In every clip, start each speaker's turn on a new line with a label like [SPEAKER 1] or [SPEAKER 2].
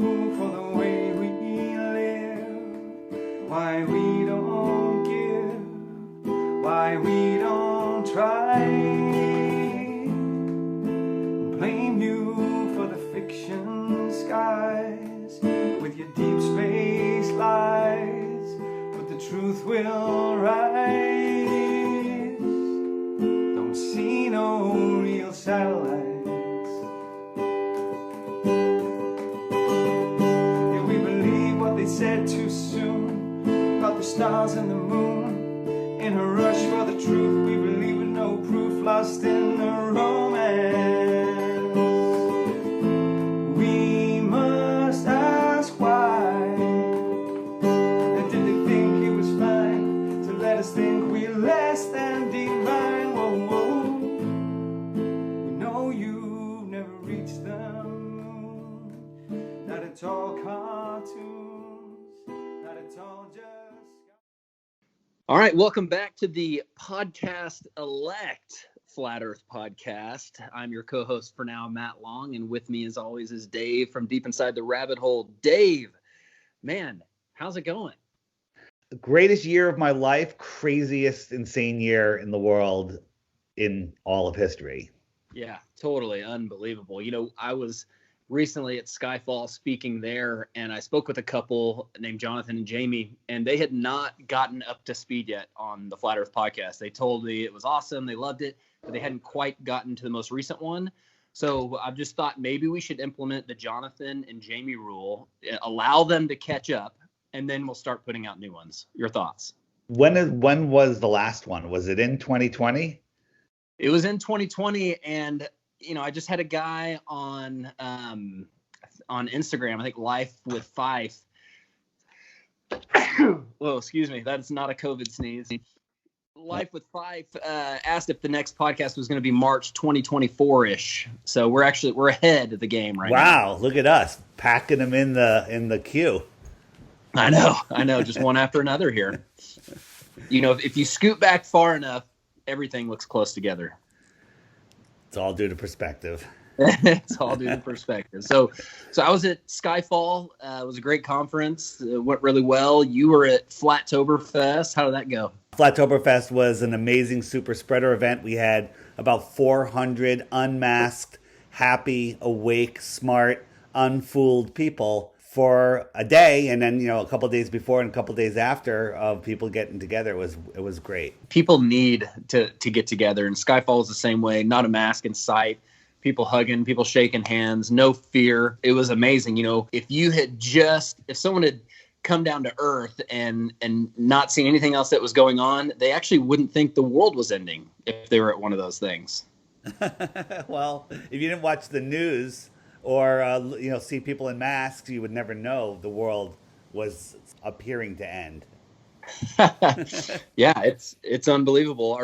[SPEAKER 1] you for the way we live, why we don't give, why we don't try. Blame you for the fiction skies with your deep space lies, but the truth will rise. Don't see no real satellites. Yeah, we believe what they said too soon about the stars and the moon. In a rush for the truth, we believe with no proof, lost in the romance. We must ask why. And did they think it was fine to let us think we're less than divine? Whoa, whoa. We know you've never reached the moon. Not at all cartoons, not at all just...
[SPEAKER 2] All right, welcome back to the podcast elect Flat Earth podcast. I'm your co-host for now, Matt Long, and with me as always is Dave from Deep Inside the Rabbit Hole. Dave, man, how's it going?
[SPEAKER 3] The greatest year of my life, craziest, insane year in the world in all of history.
[SPEAKER 2] Yeah, totally unbelievable. You know, I was recently at Skyfall speaking there, and I spoke with a couple named Jonathan and Jamie, and they had not gotten up to speed yet on the Flat Earth podcast. They told me it was awesome, they loved it, but they hadn't quite gotten to the most recent one. So I've just thought maybe we should implement the Jonathan and Jamie rule, allow them to catch up, and then we'll start putting out new ones. Your thoughts?
[SPEAKER 3] When was the last one? Was it in 2020?
[SPEAKER 2] It was in 2020, and you know, I just had a guy on Instagram, I think Life with Fife. Whoa, excuse me. That's not a COVID sneeze. Life with Fife asked if the next podcast was going to be March 2024-ish. So we're ahead of the game right now.
[SPEAKER 3] Wow, look at us packing them in the queue.
[SPEAKER 2] I know, just one after another here. You know, if you scoot back far enough, everything looks close together.
[SPEAKER 3] It's all due to perspective.
[SPEAKER 2] It's all due to perspective. So I was at Skyfall. It was a great conference. It went really well. You were at Flattoberfest. How did that go?
[SPEAKER 3] Flattoberfest was an amazing super spreader event. We had about 400 unmasked, happy, awake, smart, unfooled people for a day, and then, you know, a couple of days before and a couple of days after of people getting together. It was great.
[SPEAKER 2] People need to get together, and Skyfall is the same way. Not a mask in sight. People hugging, people shaking hands, no fear. It was amazing. You know, if someone had come down to Earth and not seen anything else that was going on, they actually wouldn't think the world was ending if they were at one of those things.
[SPEAKER 3] Well, if you didn't watch the news or see people in masks, you would never know the world was appearing to end.
[SPEAKER 2] Yeah, it's unbelievable.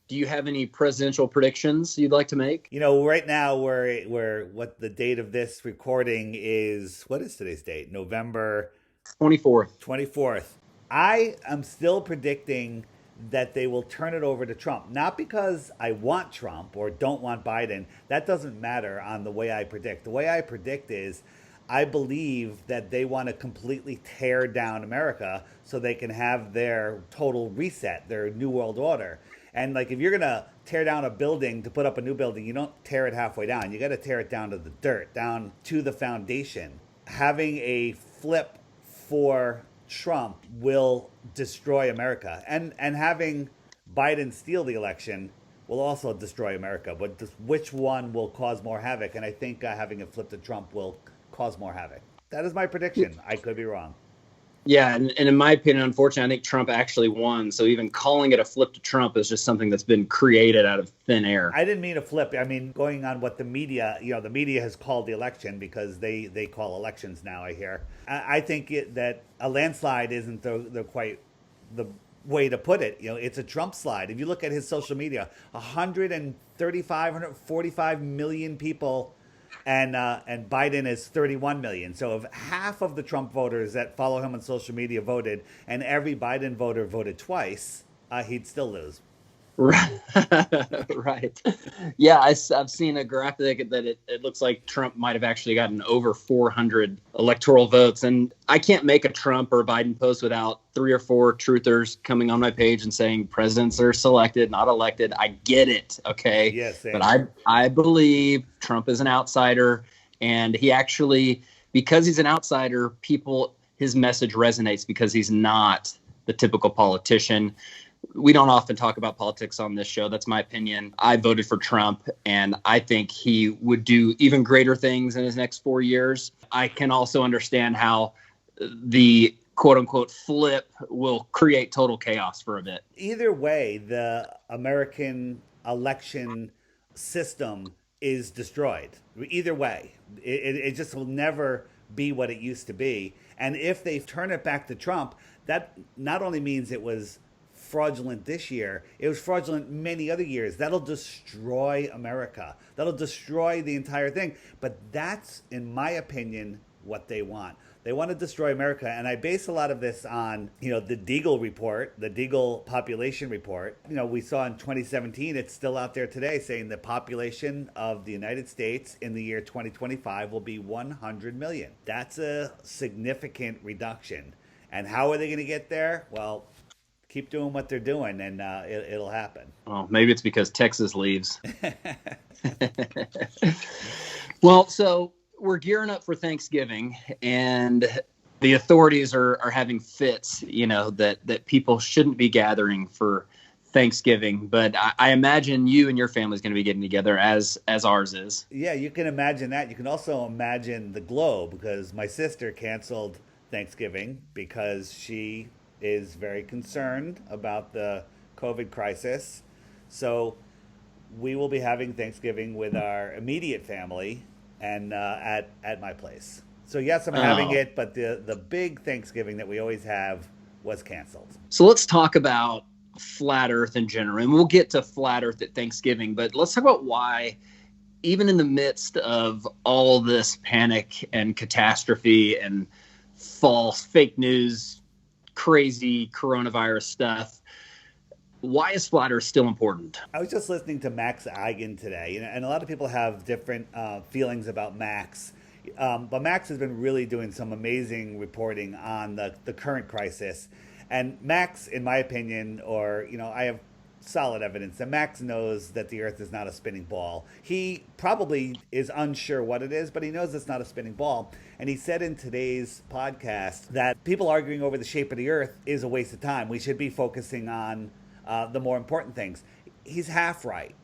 [SPEAKER 2] Do you have any presidential predictions you'd like to make?
[SPEAKER 3] You know, right now we're what the date of this recording is. What is today's date? November
[SPEAKER 2] 24th.
[SPEAKER 3] I am still predicting that they will turn it over to Trump. Not because I want Trump or don't want Biden. That doesn't matter on the way I predict. The way I predict is I believe that they want to completely tear down America so they can have their total reset, their new world order. And like, if you're going to tear down a building to put up a new building, you don't tear it halfway down. You got to tear it down to the dirt, down to the foundation. Having a flip for Trump will destroy America. And having Biden steal the election will also destroy America. But which one will cause more havoc? And I think having it flip to Trump will cause more havoc. That is my prediction. I could be wrong.
[SPEAKER 2] Yeah, and in my opinion, unfortunately, I think Trump actually won. So even calling it a flip to Trump is just something that's been created out of thin air.
[SPEAKER 3] I didn't mean a flip. I mean, going on what the media has called the election, because they call elections now, I hear. I think that a landslide isn't the quite the way to put it. You know, it's a Trump slide. If you look at his social media, 145 million people, and Biden is 31 million. So if half of the Trump voters that follow him on social media voted, and every Biden voter voted twice, he'd still lose.
[SPEAKER 2] Right. Right. Yeah, I've seen a graphic that it looks like Trump might have actually gotten over 400 electoral votes. And I can't make a Trump or Biden post without 3 or 4 truthers coming on my page and saying presidents are selected, not elected. I get it. Okay.
[SPEAKER 3] Yes.
[SPEAKER 2] But I believe Trump is an outsider. And he actually, because he's an outsider, his message resonates because he's not the typical politician. We don't often talk about politics on this show. That's my opinion. I voted for Trump, and I think he would do even greater things in his next 4 years. I can also understand how the quote unquote flip will create total chaos for a bit.
[SPEAKER 3] Either way, the American election system is destroyed. Either way, it just will never be what it used to be. And if they turn it back to Trump, that not only means it was fraudulent this year, it was fraudulent many other years. That'll destroy America. That'll destroy the entire thing. But that's, in my opinion, what they want. They want to destroy America. And I base a lot of this on, the Deagle report, the Deagle population report. We saw in 2017, it's still out there today, saying the population of the United States in the year 2025 will be 100 million. That's a significant reduction. And how are they going to get there? Well, keep doing what they're doing, and it'll happen.
[SPEAKER 2] Well, maybe it's because Texas leaves. Well, so we're gearing up for Thanksgiving, and the authorities are having fits, that people shouldn't be gathering for Thanksgiving. But I imagine you and your family is going to be getting together as ours is.
[SPEAKER 3] Yeah, you can imagine that. You can also imagine the globe, because my sister canceled Thanksgiving because she is very concerned about the COVID crisis. So we will be having Thanksgiving with our immediate family and at my place. So yes, I'm having it, but the big Thanksgiving that we always have was canceled.
[SPEAKER 2] So let's talk about flat Earth in general, and we'll get to flat Earth at Thanksgiving, but let's talk about why, even in the midst of all this panic and catastrophe and false fake news, crazy coronavirus stuff, why is flat Earth still important?
[SPEAKER 3] I was just listening to Max Igan today, and a lot of people have different feelings about Max. But Max has been really doing some amazing reporting on the current crisis. And Max, in my opinion, I have solid evidence that Max knows that the Earth is not a spinning ball. He probably is unsure what it is, but he knows it's not a spinning ball. And he said in today's podcast that people arguing over the shape of the Earth is a waste of time. We should be focusing on the more important things. He's half right.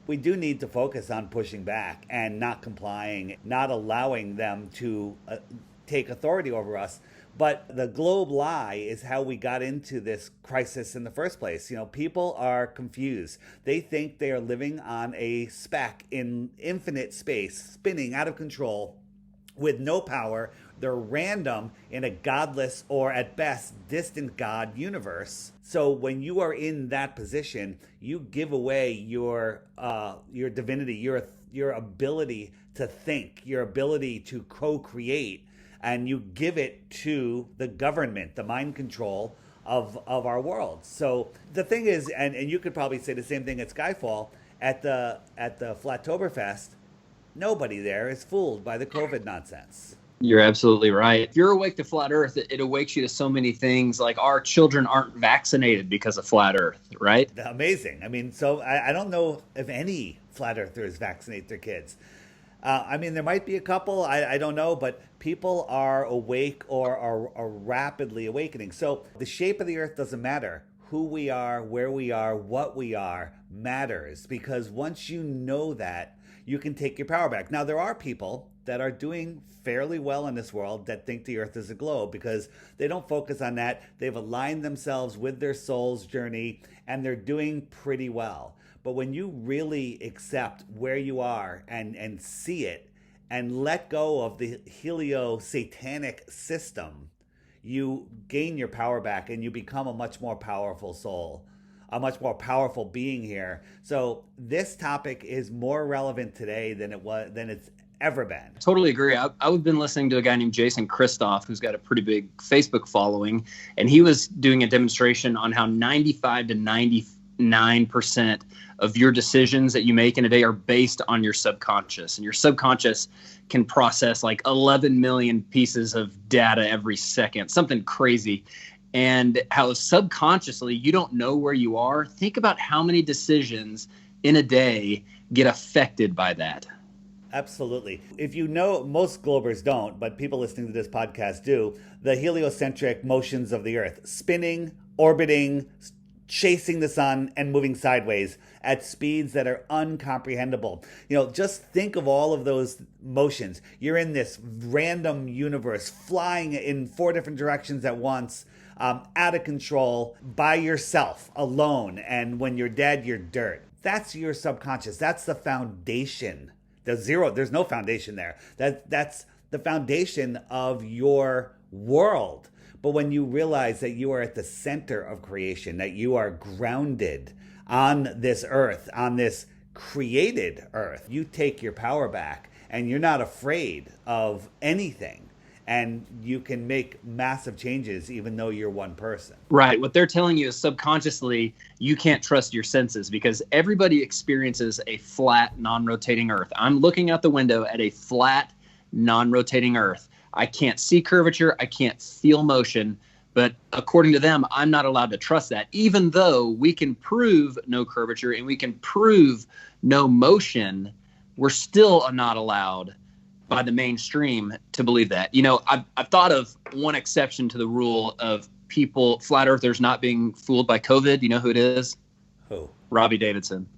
[SPEAKER 3] We do need to focus on pushing back and not complying, not allowing them to take authority over us. But the globe lie is how we got into this crisis in the first place. People are confused. They think they are living on a speck in infinite space, spinning out of control with no power. They're random in a godless, or at best distant God universe. So when you are in that position, you give away your divinity, your ability to think, your ability to co-create, and you give it to the government, the mind control of our world. So the thing is, and you could probably say the same thing at Skyfall, at the Flattoberfest, nobody there is fooled by the COVID nonsense.
[SPEAKER 2] You're absolutely right. If you're awake to flat Earth, it awakes you to so many things, like our children aren't vaccinated because of flat Earth, right?
[SPEAKER 3] Amazing. I mean, so I don't know if any flat earthers vaccinate their kids. There might be a couple, I don't know, but people are awake or are rapidly awakening. So the shape of the Earth doesn't matter. Who we are, where we are, what we are matters, because once you know that, you can take your power back. Now, there are people that are doing fairly well in this world that think the Earth is a globe, because they don't focus on that. They've aligned themselves with their soul's journey, and they're doing pretty well. But when you really accept where you are and see it and let go of the helio-satanic system, you gain your power back and you become a much more powerful soul, a much more powerful being here. So this topic is more relevant today than it's ever been.
[SPEAKER 2] Totally agree. I've been listening to a guy named Jason Christoff, who's got a pretty big Facebook following, and he was doing a demonstration on how 95 to 98% 99% of your decisions that you make in a day are based on your subconscious, and your subconscious can process like 11 million pieces of data every second, something crazy. And how subconsciously you don't know where you are. Think about how many decisions in a day get affected by that.
[SPEAKER 3] Absolutely. If you know, most Globers don't, but people listening to this podcast do, the heliocentric motions of the Earth, spinning, orbiting, chasing the sun, and moving sideways at speeds that are uncomprehendable. You know, just think of all of those motions. You're in this random universe, flying in 4 different directions at once, out of control, by yourself, alone. And when you're dead, you're dirt. That's your subconscious. That's the foundation. There's no foundation there. That's the foundation of your world. But when you realize that you are at the center of creation, that you are grounded on this earth, on this created earth, you take your power back and you're not afraid of anything. And you can make massive changes even though you're one person.
[SPEAKER 2] Right. What they're telling you is subconsciously, you can't trust your senses because everybody experiences a flat, non-rotating Earth. I'm looking out the window at a flat, non-rotating Earth. I can't see curvature. I can't feel motion. But according to them, I'm not allowed to trust that, even though we can prove no curvature and we can prove no motion. We're still not allowed by the mainstream to believe that. You know, I've thought of one exception to the rule of people, flat earthers, not being fooled by COVID. You know who it is?
[SPEAKER 3] Who?
[SPEAKER 2] Robbie Davidson.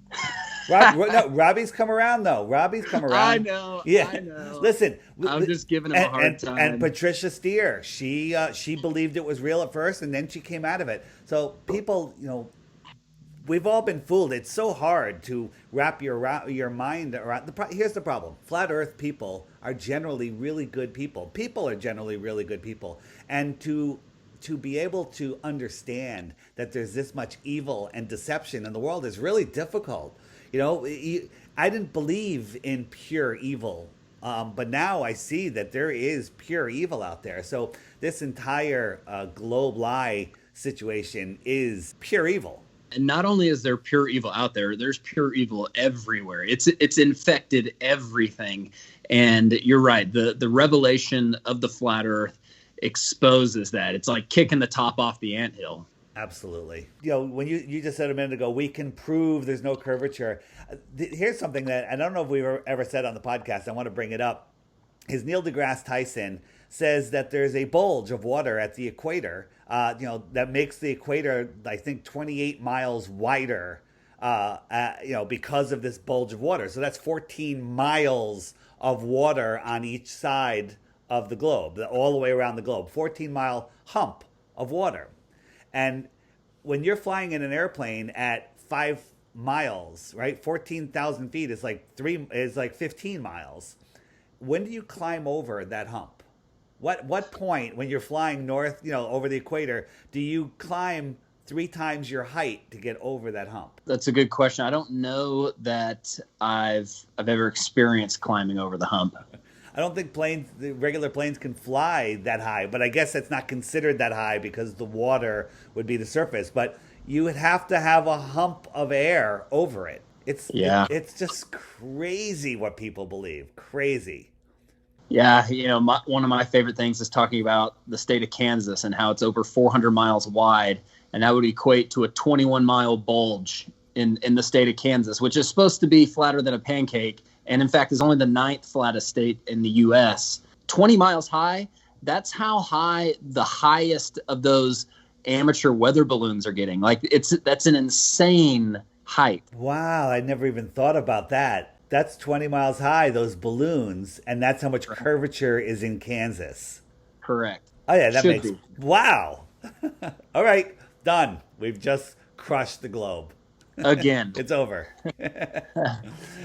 [SPEAKER 3] No, Robbie's come around though. Robbie's come around.
[SPEAKER 2] I know.
[SPEAKER 3] Yeah.
[SPEAKER 2] I know.
[SPEAKER 3] Listen,
[SPEAKER 2] I'm just giving him a hard time.
[SPEAKER 3] And Patricia Steer, she believed it was real at first, and then she came out of it. So people, you know, we've all been fooled. It's so hard to wrap your mind around. Here's the problem. Flat Earth people are generally really good people. People are generally really good people. And to be able to understand that there's this much evil and deception in the world is really difficult. You know, I didn't believe in pure evil, but now I see that there is pure evil out there. So this entire globe lie situation is pure evil.
[SPEAKER 2] And not only is there pure evil out there, there's pure evil everywhere. It's infected everything. And you're right. The revelation of the flat Earth exposes that. It's like kicking the top off the anthill.
[SPEAKER 3] Absolutely. You know, when you just said a minute ago, we can prove there's no curvature. Here's something that I don't know if we've ever said on the podcast. I want to bring it up. Is Neil deGrasse Tyson says that there's a bulge of water at the equator, that makes the equator, I think, 28 miles wider, because of this bulge of water. So that's 14 miles of water on each side of the globe, all the way around the globe, 14-mile hump of water. And when you're flying in an airplane at 5 miles, right, 14,000 feet is like 15 miles. When do you climb over that hump? What point when you're flying north, over the equator, do you climb 3 times your height to get over that hump?
[SPEAKER 2] That's a good question. I don't know that I've ever experienced climbing over the hump.
[SPEAKER 3] I don't think the regular planes can fly that high, but I guess that's not considered that high because the water would be the surface. But you would have to have a hump of air over it. It's just crazy what people believe. Crazy.
[SPEAKER 2] Yeah, one of my favorite things is talking about the state of Kansas and how it's over 400 miles wide, and that would equate to a 21-mile bulge in the state of Kansas, which is supposed to be flatter than a pancake, and in fact is only the 9th flattest state in the U.S. 20 miles high, that's how high the highest of those amateur weather balloons are getting. That's an insane height.
[SPEAKER 3] Wow, I never even thought about that. That's 20 miles high, those balloons, and that's how much curvature is in Kansas.
[SPEAKER 2] Correct.
[SPEAKER 3] Oh, yeah, that makes... Wow. All right, done. We've just crushed the globe.
[SPEAKER 2] Again.
[SPEAKER 3] It's over.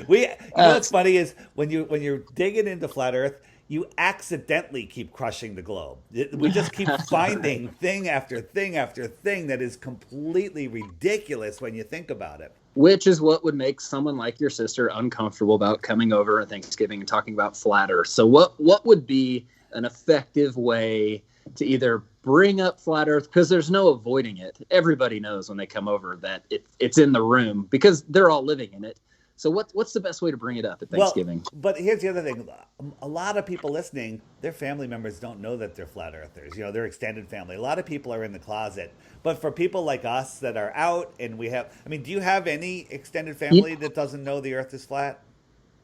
[SPEAKER 3] What's funny is when you're digging into flat Earth, you accidentally keep crushing the globe. We just keep finding thing after thing after thing that is completely ridiculous when you think about it.
[SPEAKER 2] Which is what would make someone like your sister uncomfortable about coming over at Thanksgiving and talking about flat Earth. So what would be an effective way to either bring up flat Earth, because there's no avoiding it. Everybody knows when they come over that it's in the room because they're all living in it. So what's the best way to bring it up at Thanksgiving?
[SPEAKER 3] Well, but here's the other thing. A lot of people listening, their family members don't know that they're flat earthers. You know, their extended family. A lot of people are in the closet. But for people like us that are out and we have, I mean, do you have any extended family that doesn't know the earth is flat?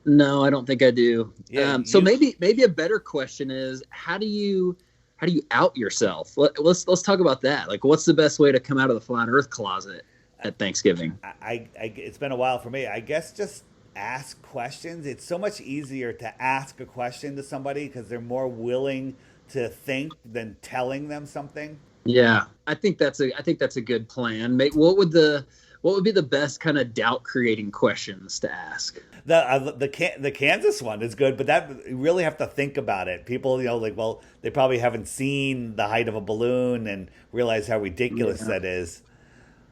[SPEAKER 2] No, I don't think I do.
[SPEAKER 3] Yeah,
[SPEAKER 2] So maybe a better question is, how do you out yourself? Let's talk about that. Like, what's the best way to come out of the flat Earth closet at Thanksgiving?
[SPEAKER 3] It's been a while for me. I guess just ask questions. It's so much easier to ask a question to somebody because they're more willing to think than telling them something.
[SPEAKER 2] Yeah, I think that's a good plan. What would be the best kind of doubt creating questions to ask?
[SPEAKER 3] The Kansas one is good, but that you really have to think about it. People, like, well, they probably haven't seen the height of a balloon and realize how ridiculous that is.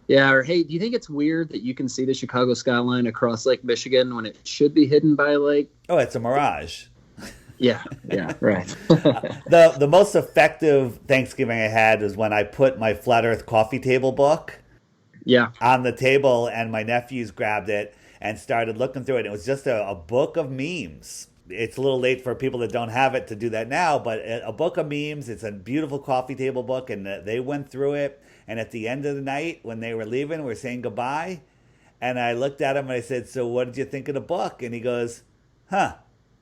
[SPEAKER 2] Yeah, or hey, do you think it's weird that you can see the Chicago skyline across Lake Michigan when it should be hidden by a lake?
[SPEAKER 3] Oh, it's a mirage.
[SPEAKER 2] Yeah, right.
[SPEAKER 3] The most effective Thanksgiving I had was when I put my Flat Earth coffee table book on the table, and my nephews grabbed it and started looking through it. It was just a book of memes. It's a little late for people that don't have it to do that now, but a book of memes. It's a beautiful coffee table book, and they went through it. And at the end of the night, when they were leaving, we were saying goodbye, and I looked at him and I said, "So what did you think of the book?" And he goes, "Huh,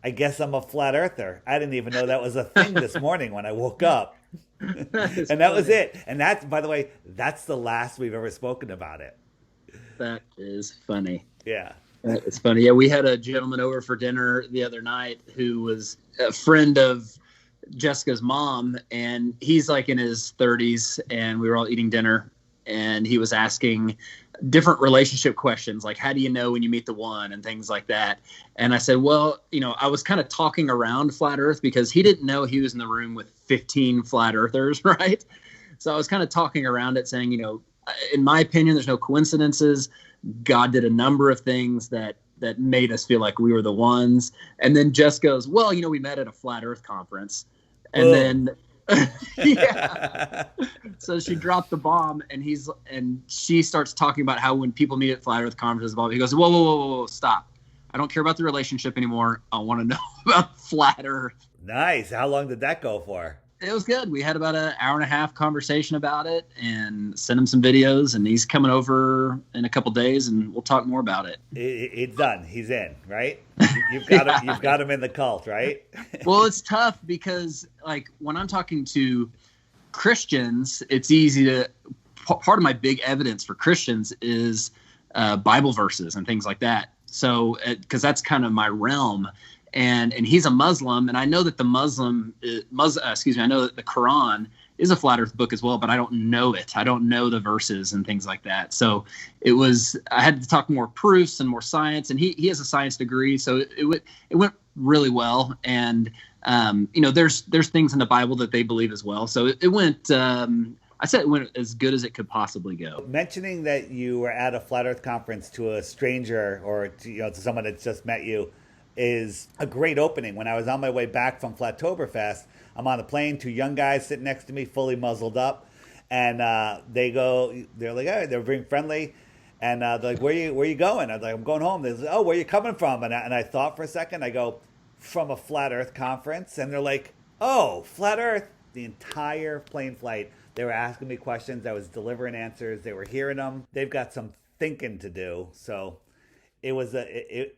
[SPEAKER 3] I guess I'm a flat earther. I didn't even know that was a thing this morning when I woke up." And that was it. And that's, by the way, that's the last we've ever spoken about it.
[SPEAKER 2] That is funny.
[SPEAKER 3] Yeah.
[SPEAKER 2] It's funny. Yeah, we had a gentleman over for dinner the other night who was a friend of Jessica's mom, and he's like in his 30s, and we were all eating dinner, and he was asking different relationship questions, like, how do you know when you meet the one, and things like that. And I said, well, I was kind of talking around flat Earth because he didn't know he was in the room with 15 flat earthers, right? So I was kind of talking around it, saying, in my opinion, there's no coincidences. God did a number of things that made us feel like we were the ones. And then Jess goes, well, we met at a flat Earth conference. And then, so she dropped the bomb, and she starts talking about how when people meet at flat Earth conferences, he goes, whoa, stop. I don't care about the relationship anymore. I want to know about flat Earth.
[SPEAKER 3] Nice. How long did that go for?
[SPEAKER 2] It was good. We had about an hour and a half conversation about it, and sent him some videos, and he's coming over in a couple days, and we'll talk more about it.
[SPEAKER 3] It's done. He's in, right? You've got him. You've got him in the cult, right?
[SPEAKER 2] Well, it's tough because, like, when I'm talking to Christians, it's easy to. Part of my big evidence for Christians is Bible verses and things like that. So, because that's kind of my realm. And he's a Muslim, and I know that I know that the Quran is a flat Earth book as well, but I don't know it. I don't know the verses and things like that. So I had to talk more proofs and more science, and he has a science degree, so it went really well. And there's things in the Bible that they believe as well. So it went. I said it went as good as it could possibly go.
[SPEAKER 3] Mentioning that you were at a flat Earth conference to a stranger or to someone that's just met you is a great opening. When I was on my way back from Flattoberfest, I'm on the plane, two young guys sitting next to me, fully muzzled up, and they're like, hey, they're being friendly, and they're like, where you going? I'm like, I'm going home. They're like, oh, where you coming from? And I thought for a second. I go, from a flat Earth conference, and they're like, oh, flat Earth. The entire plane flight, they were asking me questions. I was delivering answers. They were hearing them. They've got some thinking to do. So it was great.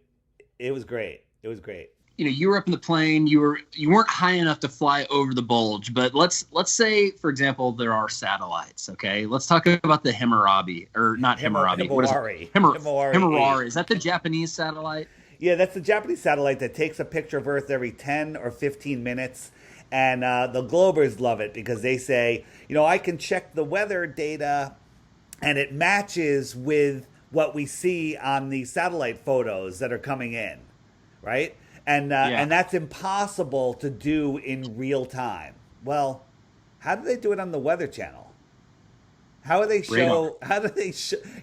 [SPEAKER 3] It was great.
[SPEAKER 2] You were up in the plane. You weren't high enough to fly over the bulge. But let's say, for example, there are satellites. Okay, let's talk about the Himurabi, or not Himurabi. Himawari. Is that the Japanese satellite?
[SPEAKER 3] Yeah, that's the Japanese satellite that takes a picture of Earth every 10 or 15 minutes. And the Globers love it because they say, I can check the weather data, and it matches with what we see on the satellite photos that are coming in. Right? And that's impossible to do in real time. Well, how do they do it on the Weather Channel? How do they show?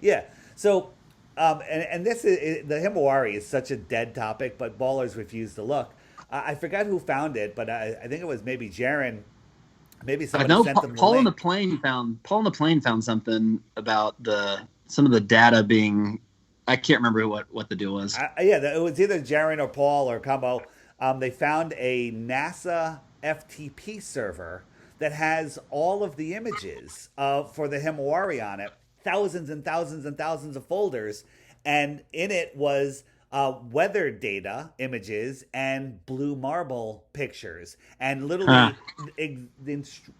[SPEAKER 3] Yeah. So, and this is the Himawari is such a dead topic, but ballers refuse to look. I forgot who found it, but I think it was maybe Jaron Maybe
[SPEAKER 2] I
[SPEAKER 3] somebody
[SPEAKER 2] know
[SPEAKER 3] sent them the
[SPEAKER 2] Paul on the
[SPEAKER 3] link.
[SPEAKER 2] plane found something about some of the data being. I can't remember what the deal was.
[SPEAKER 3] Yeah, it was either Jaron or Paul or combo. They found a NASA FTP server that has all of the images for the Himawari on it, thousands and thousands and thousands of folders, and in it was weather data images and blue marble pictures, and
[SPEAKER 2] Huh.
[SPEAKER 3] literally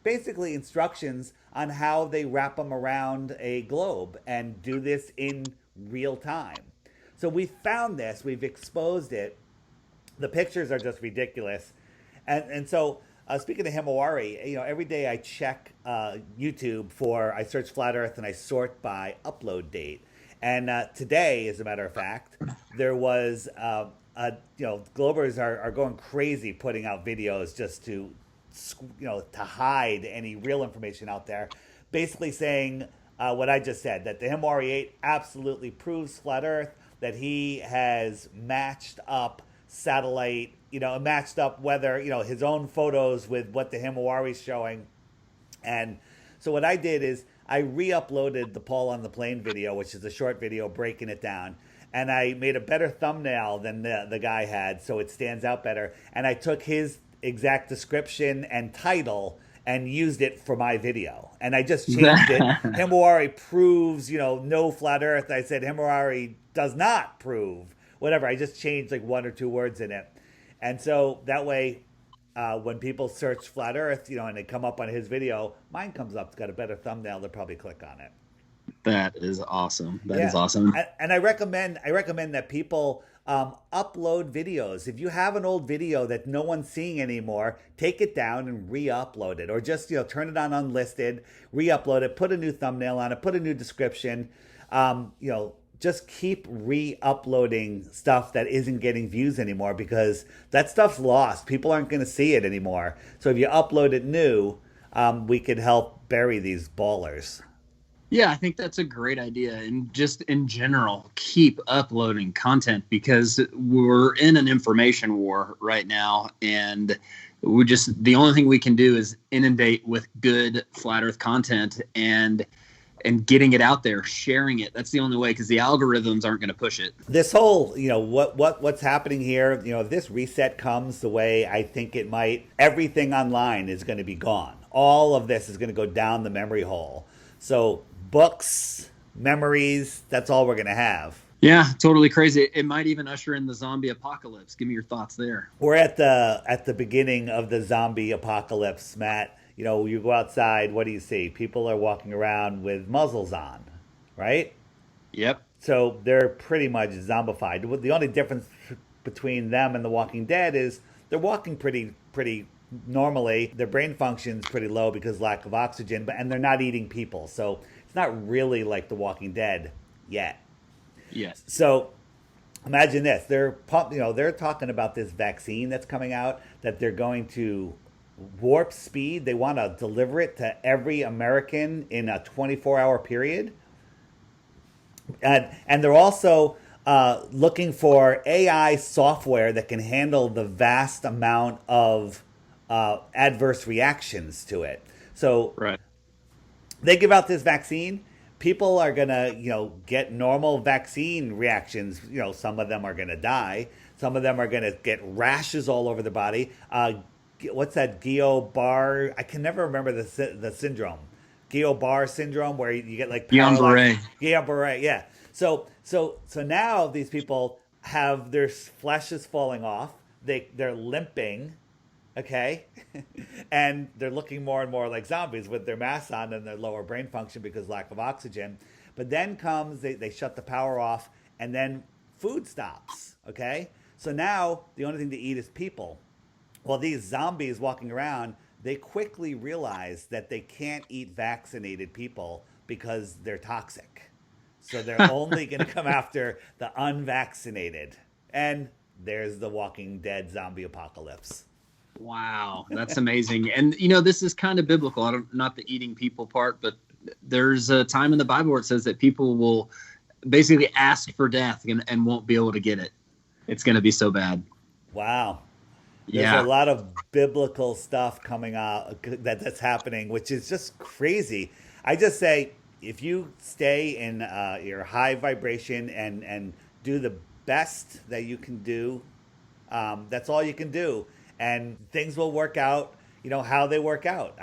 [SPEAKER 3] basically instructions on how they wrap them around a globe and do this in real time. So we found this, we've exposed it. The pictures are just ridiculous. And so, speaking of Himawari, every day I check YouTube I search Flat Earth and I sort by upload date. And today, as a matter of fact, there was, Globers are going crazy putting out videos just to hide any real information out there. Basically saying what I just said, that the Himawari 8 absolutely proves Flat Earth, that he has matched up satellite, matched up whether, his own photos with what the Himawari's showing. And so what I did is I re-uploaded the Paul on the Plane video, which is a short video breaking it down. And I made a better thumbnail than the guy had, so it stands out better. And I took his exact description and title and used it for my video. And I just changed it. Himawari proves, no flat Earth. I said Himawari does not prove whatever. I just changed like one or two words in it. And so that way, when people search flat Earth, and they come up on his video, mine comes up. It's got a better thumbnail. They'll probably click on it.
[SPEAKER 2] That is awesome. That is awesome.
[SPEAKER 3] And I recommend that people upload videos. If you have an old video that no one's seeing anymore, take it down and re-upload it, or just turn it on unlisted, re-upload it, put a new thumbnail on it, put a new description. Just keep re-uploading stuff that isn't getting views anymore, because that stuff's lost. People aren't going to see it anymore. So if you upload it new, we could help bury these ballers.
[SPEAKER 2] Yeah, I think that's a great idea. And just in general, keep uploading content, because we're in an information war right now. And the only thing we can do is inundate with good flat Earth content and getting it out there, sharing it. That's the only way, because the algorithms aren't going to push it.
[SPEAKER 3] This whole, what's happening here, if this reset comes the way I think it might, everything online is going to be gone. All of this is going to go down the memory hole. So books, memories, that's all we're going to have.
[SPEAKER 2] Yeah, totally crazy. It might even usher in the zombie apocalypse. Give me your thoughts there.
[SPEAKER 3] We're at the beginning of the zombie apocalypse, Matt. You go outside, what do you see? People are walking around with muzzles on, right?
[SPEAKER 2] Yep.
[SPEAKER 3] So they're pretty much zombified. The only difference between them and the Walking Dead is they're walking pretty normally. Their brain function's pretty low because lack of oxygen, and they're not eating people. So it's not really like the Walking Dead yet.
[SPEAKER 2] Yes.
[SPEAKER 3] So imagine this. They're talking about this vaccine that's coming out, that they're going to warp speed. They want to deliver it to every American in a 24-hour period. And they're also looking for AI software that can handle the vast amount of adverse reactions to it. So
[SPEAKER 2] right.
[SPEAKER 3] They give out this vaccine. People are going to, get normal vaccine reactions. Some of them are going to die. Some of them are going to get rashes all over the body. What's that Guillain-Barré? I can never remember the syndrome. Guillain-Barré syndrome, where you get like
[SPEAKER 2] Guillain-Barré.
[SPEAKER 3] Guillain-Barré, yeah. So now these people have their flesh is falling off. They're limping, okay, and they're looking more and more like zombies with their masks on and their lower brain function because lack of oxygen. But then comes they shut the power off, and then food stops, okay. So now the only thing to eat is people. Well, these zombies walking around, they quickly realize that they can't eat vaccinated people because they're toxic. So they're only going to come after the unvaccinated. And there's the Walking Dead zombie apocalypse.
[SPEAKER 2] Wow, that's amazing. And, this is kind of biblical. Not the eating people part, but there's a time in the Bible where it says that people will basically ask for death and won't be able to get it. It's going to be so bad.
[SPEAKER 3] Wow. There's a lot of biblical stuff coming out that's happening, which is just crazy. I just say, if you stay in your high vibration and do the best that you can do, that's all you can do, and things will work out. You know how they work out.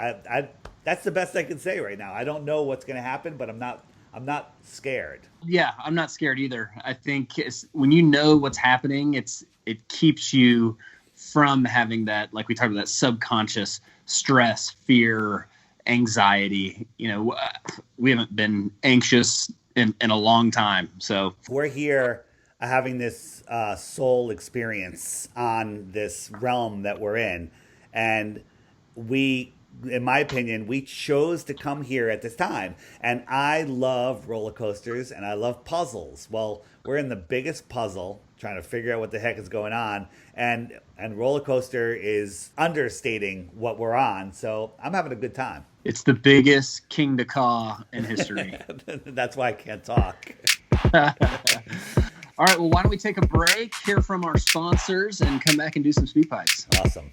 [SPEAKER 3] That's the best I can say right now. I don't know what's going to happen, but I'm not scared.
[SPEAKER 2] Yeah, I'm not scared either. I think when you know what's happening, it keeps you from having that, like we talked about, that subconscious stress, fear, anxiety. You know, we haven't been anxious in a long time. So
[SPEAKER 3] we're here having this soul experience on this realm that we're in, and we, in my opinion, we chose to come here at this time. And I love roller coasters and I love puzzles. Well, we're in the biggest puzzle trying to figure out what the heck is going on, and roller coaster is understating what we're on. So I'm having a good time.
[SPEAKER 2] It's the biggest King to Caw in history.
[SPEAKER 3] That's why I can't talk.
[SPEAKER 2] All right, well, why don't we take a break, hear from our sponsors, and come back and do some speed pipes.
[SPEAKER 3] Awesome.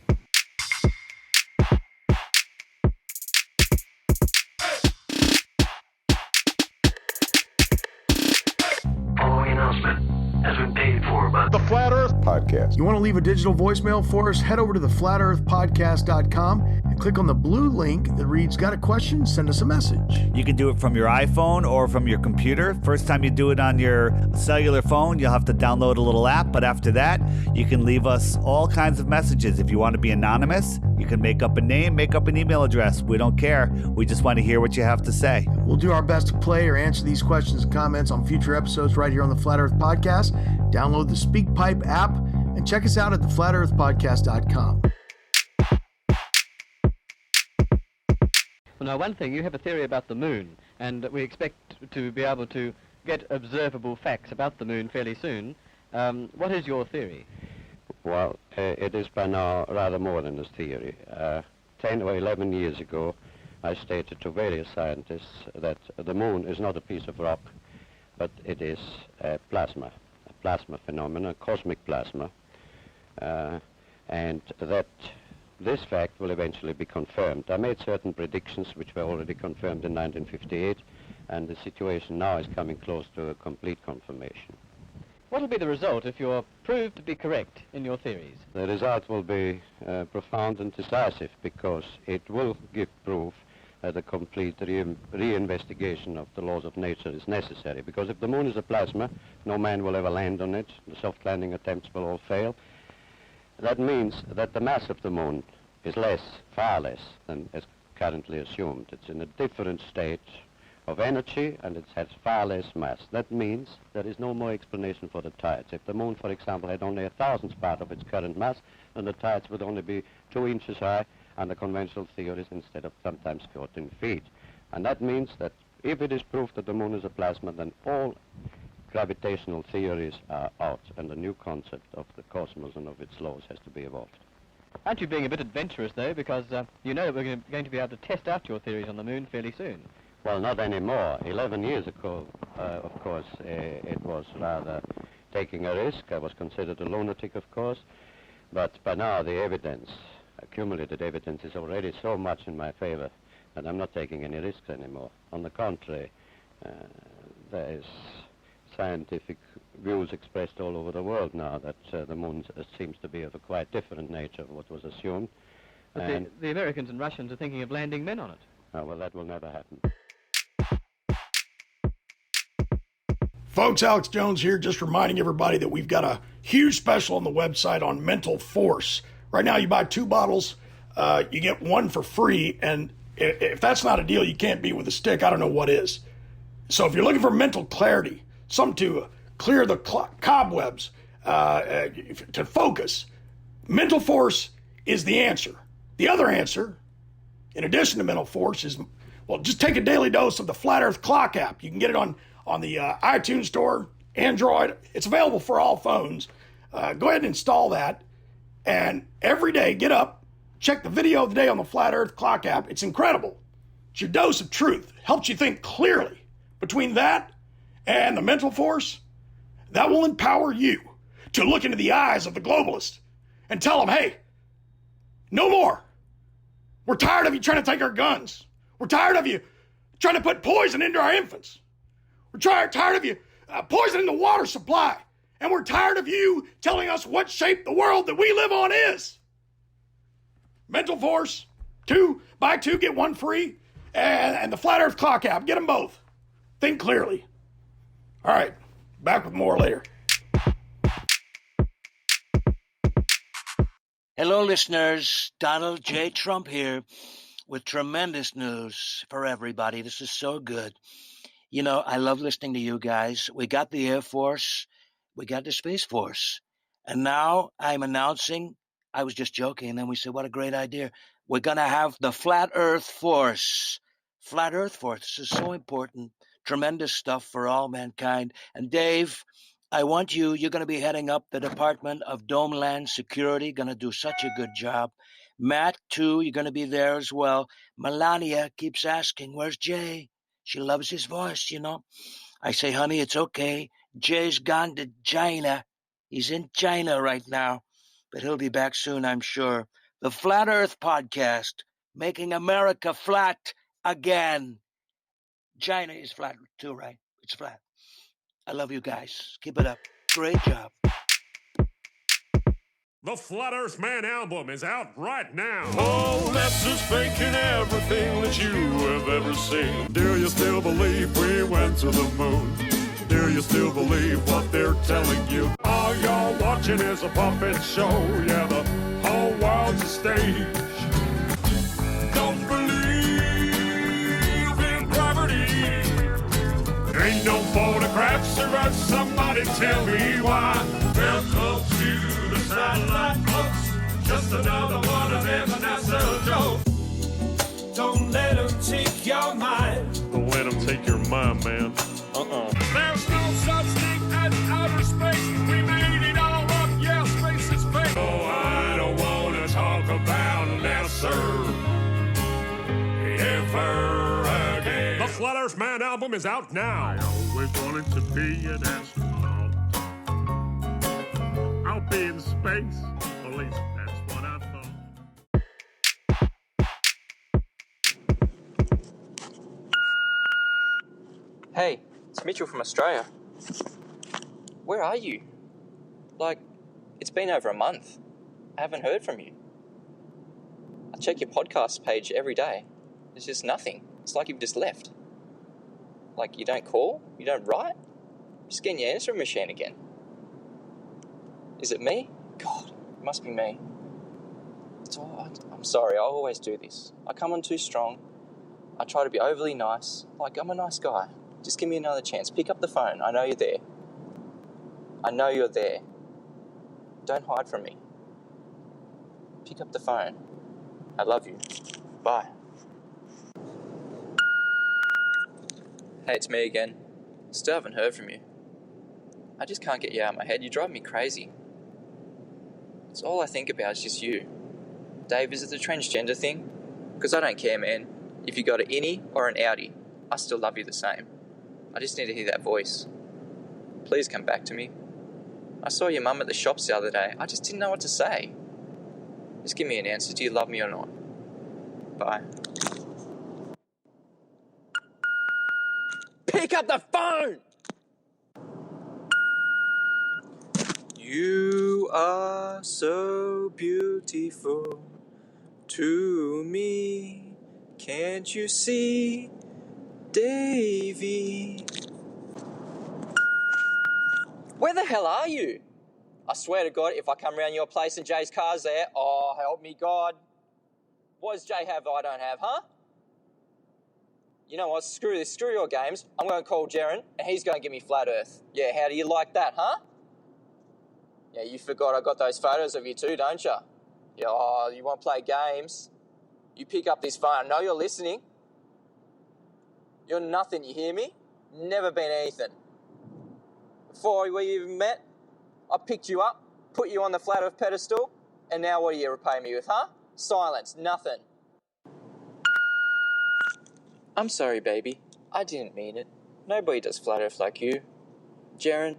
[SPEAKER 4] Following announcement has been paid for by
[SPEAKER 5] The Flat Earth
[SPEAKER 6] Podcast.
[SPEAKER 5] You want to leave a digital voicemail for us? Head over to theflatearthpodcast.com and click on the blue link that reads, "Got a question? Send us a message."
[SPEAKER 3] You can do it from your iPhone or from your computer. First time you do it on your cellular phone, you'll have to download a little app. But after that, you can leave us all kinds of messages. If you want to be anonymous, you can make up a name, make up an email address. We don't care. We just want to hear what you have to say.
[SPEAKER 5] We'll do our best to play or answer these questions and comments on future episodes right here on the Flat Earth Podcast. Download the SpeakPipe app and check us out at theflatearthpodcast.com.
[SPEAKER 7] Well, now, one thing, you have a theory about the moon, and we expect to be able to get observable facts about the moon fairly soon. What is your theory?
[SPEAKER 8] Well, it is by now rather more than a theory. 10 or 11 years ago, I stated to various scientists that the moon is not a piece of rock, but it is a plasma phenomenon, cosmic plasma, and that this fact will eventually be confirmed. I made certain predictions which were already confirmed in 1958, and the situation now is coming close to a complete confirmation.
[SPEAKER 7] What will be the result if you're proved to be correct in your theories?
[SPEAKER 8] The result will be profound and decisive, because it will give proof that a complete reinvestigation of the laws of nature is necessary. Because if the moon is a plasma, no man will ever land on it. The soft landing attempts will all fail. That means that the mass of the moon is less, far less, than is currently assumed. It's in a different state of energy, and it has far less mass. That means there is no more explanation for the tides. If the moon, for example, had only 1,000th part of its current mass, then the tides would only be 2 inches high under conventional theories instead of sometimes 14 feet. And that means that if it is proved that the moon is a plasma, then all gravitational theories are out, and a new concept of the cosmos and of its laws has to be evolved.
[SPEAKER 7] Aren't you being a bit adventurous, though, because you know that we're going to be able to test out your theories on the moon fairly soon?
[SPEAKER 8] Well, not anymore. 11 years ago, of course, it was rather taking a risk. I was considered a lunatic, of course. But by now, the evidence, accumulated evidence, is already so much in my favor that I'm not taking any risks anymore. On the contrary, there is scientific views expressed all over the world now that the moon seems to be of a quite different nature of what was assumed.
[SPEAKER 7] But the Americans and Russians are thinking of landing men on it.
[SPEAKER 8] Well, that will never happen.
[SPEAKER 5] Folks, Alex Jones here, just reminding everybody that we've got a huge special on the website on mental force. Right now, you buy 2 bottles, you get 1 for free, and if that's not a deal you can't beat with a stick, I don't know what is. So if you're looking for mental clarity, something to clear the cobwebs, to focus, mental force is the answer. The other answer, in addition to mental force, is, well, just take a daily dose of the Flat Earth Clock app. You can get it on the iTunes Store, Android. It's available for all phones. Go ahead and install that. And every day, get up, check the video of the day on the Flat Earth Clock app. It's incredible. It's your dose of truth. Helps you think clearly. Between that and the mental force, that will empower you to look into the eyes of the globalist and tell them, hey, No more. We're tired of you trying to take our guns. We're tired of you trying to put poison into our infants. We're tired of you poisoning the water supply. And we're tired of you telling us what shape the world that we live on is. Mental Force, buy two, get one free, and the Flat Earth Clock app. Get them both. Think clearly. All right, back with more later.
[SPEAKER 6] Hello, listeners. Donald J. Trump here with tremendous news for everybody. This is so good. You know, I love listening to you guys. We got the Air Force. We got the Space Force. And now I'm announcing, I was just joking, and then we said, what a great idea. We're going to have the Flat Earth Force. Flat Earth Force. This is so important. Tremendous stuff for all mankind. And Dave, I want you're going to be heading up the Department of Domeland Security, going to do such a good job. Matt, too, you're going to be there as well. Melania keeps asking, where's Jay? She loves his voice, you know. I say, honey, it's okay. Jay's gone to China. He's in China right now, but he'll be back soon, I'm sure. The Flat Earth Podcast, making America flat again. China is flat too, right? It's flat. I love you guys. Keep it up. Great job.
[SPEAKER 9] The Flat Earth Man album is out right now.
[SPEAKER 10] Oh, that's just faking everything that you have ever seen.
[SPEAKER 9] Do you still believe we went to the moon? Do you still believe what they're telling you? All you're watching is a puppet show. Yeah, the whole world's a stage.
[SPEAKER 10] Don't believe in gravity.
[SPEAKER 9] Ain't no photographs or us. Somebody tell me why.
[SPEAKER 10] Welcome to the satellite folks. Just another one of them NASA jokes. Don't let them take your mind.
[SPEAKER 9] Don't let them take your mind, man.
[SPEAKER 10] There's no such thing as outer space. We made it all up. Yeah, space is fake.
[SPEAKER 9] Oh, I don't want to talk about NASA ever again. The Flat Earth Man album is out now.
[SPEAKER 10] I always wanted to be an astronaut. I'll be in space. At least that's what I thought.
[SPEAKER 11] Hey, it's Mitchell from Australia. Where are you? Like, it's been over a month. I haven't heard from you. I check your podcast page every day. There's just nothing. It's like you've just left. Like, you don't call? You don't write? Just getting your answering machine again. Is it me? God, it must be me. It's all right. I'm sorry, I always do this. I come on too strong. I try to be overly nice. Like, I'm a nice guy. Just give me another chance. Pick up the phone. I know you're there. I know you're there. Don't hide from me. Pick up the phone. I love you. Bye. Hey, it's me again. Still haven't heard from you. I just can't get you out of my head. You drive me crazy. It's all I think about is just you. Dave, is it the transgender thing? Because I don't care, man. If you got an innie or an outie, I still love you the same. I just need to hear that voice. Please come back to me. I saw your mum at the shops the other day. I just didn't know what to say. Just give me an answer. Do you love me or not? Bye. Pick up the phone! You are so beautiful to me. Can't you see, Davy? Where the hell are you? I swear to God, if I come round your place and Jay's car's there, oh, help me God. What does Jay have that I don't have, huh? You know what, screw this, screw your games. I'm going to call Jaren and he's going to give me flat earth. Yeah, how do you like that, huh? Yeah, you forgot I got those photos of you too, don't you? Yeah, oh, you want to play games? You pick up this phone. I know you're listening. You're nothing, you hear me? Never been anything. Before we even met, I picked you up, put you on the flat earth pedestal, and now what do you repay me with, huh? Silence, nothing. I'm sorry, baby. I didn't mean it. Nobody does flat earth like you. Jaren,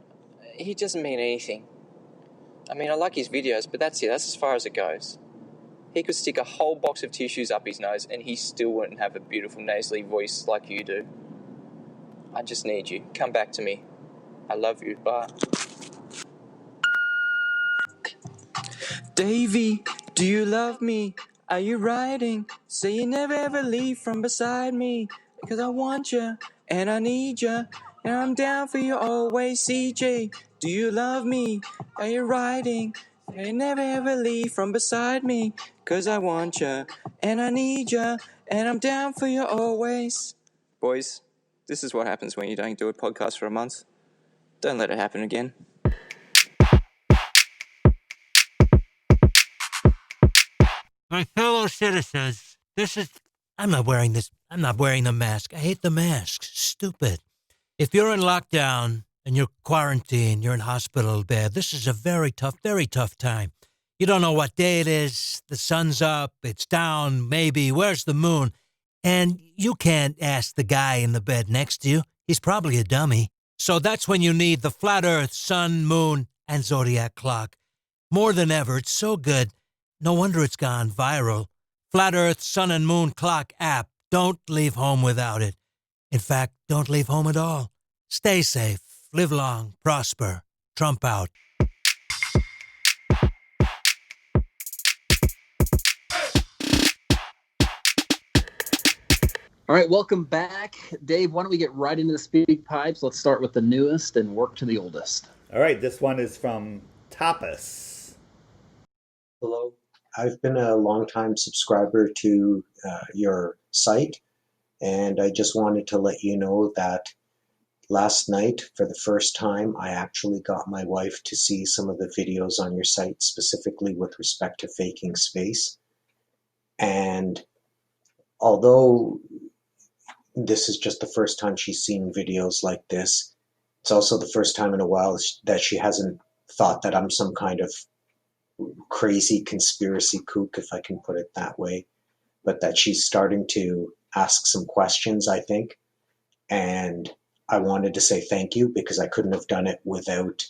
[SPEAKER 11] he doesn't mean anything. I mean, I like his videos, but that's it. That's as far as it goes. He could stick a whole box of tissues up his nose and he still wouldn't have a beautiful nasally voice like you do. I just need you. Come back to me. I love you. Bye. Davy, do you love me? Are you riding? Say you never ever leave from beside me. Because I want you, and I need you, and I'm down for you always, CJ. Do you love me? Are you riding? Say you never ever leave from beside me. Because I want you, and I need you, and I'm down for you always. Boys, this is what happens when you don't do a podcast for a month. Don't let it happen again.
[SPEAKER 6] My fellow citizens, I'm not wearing the mask. I hate the masks. Stupid. If you're in lockdown and you're quarantined, you're in hospital bed, this is a very tough time. You don't know what day it is. The sun's up. It's down. Maybe. Where's the moon? And you can't ask the guy in the bed next to you. He's probably a dummy. So that's when you need the flat earth, sun, moon, and zodiac clock. More than ever, it's so good. No wonder it's gone viral. Flat Earth, Sun and Moon Clock app. Don't leave home without it. In fact, don't leave home at all. Stay safe. Live long. Prosper. Trump out.
[SPEAKER 2] All right, welcome back. Dave, why don't we get right into the speak pipes? Let's start with the newest and work to the oldest.
[SPEAKER 3] All right, this one is from Tapas.
[SPEAKER 12] Hello. I've been a longtime subscriber to your site, and I just wanted to let you know that last night, for the first time, I actually got my wife to see some of the videos on your site, specifically with respect to faking space. And although this is just the first time she's seen videos like this, it's also the first time in a while that she hasn't thought that I'm some kind of crazy conspiracy kook, if I can put it that way, but that she's starting to ask some questions, I think. And I wanted to say thank you, because I couldn't have done it without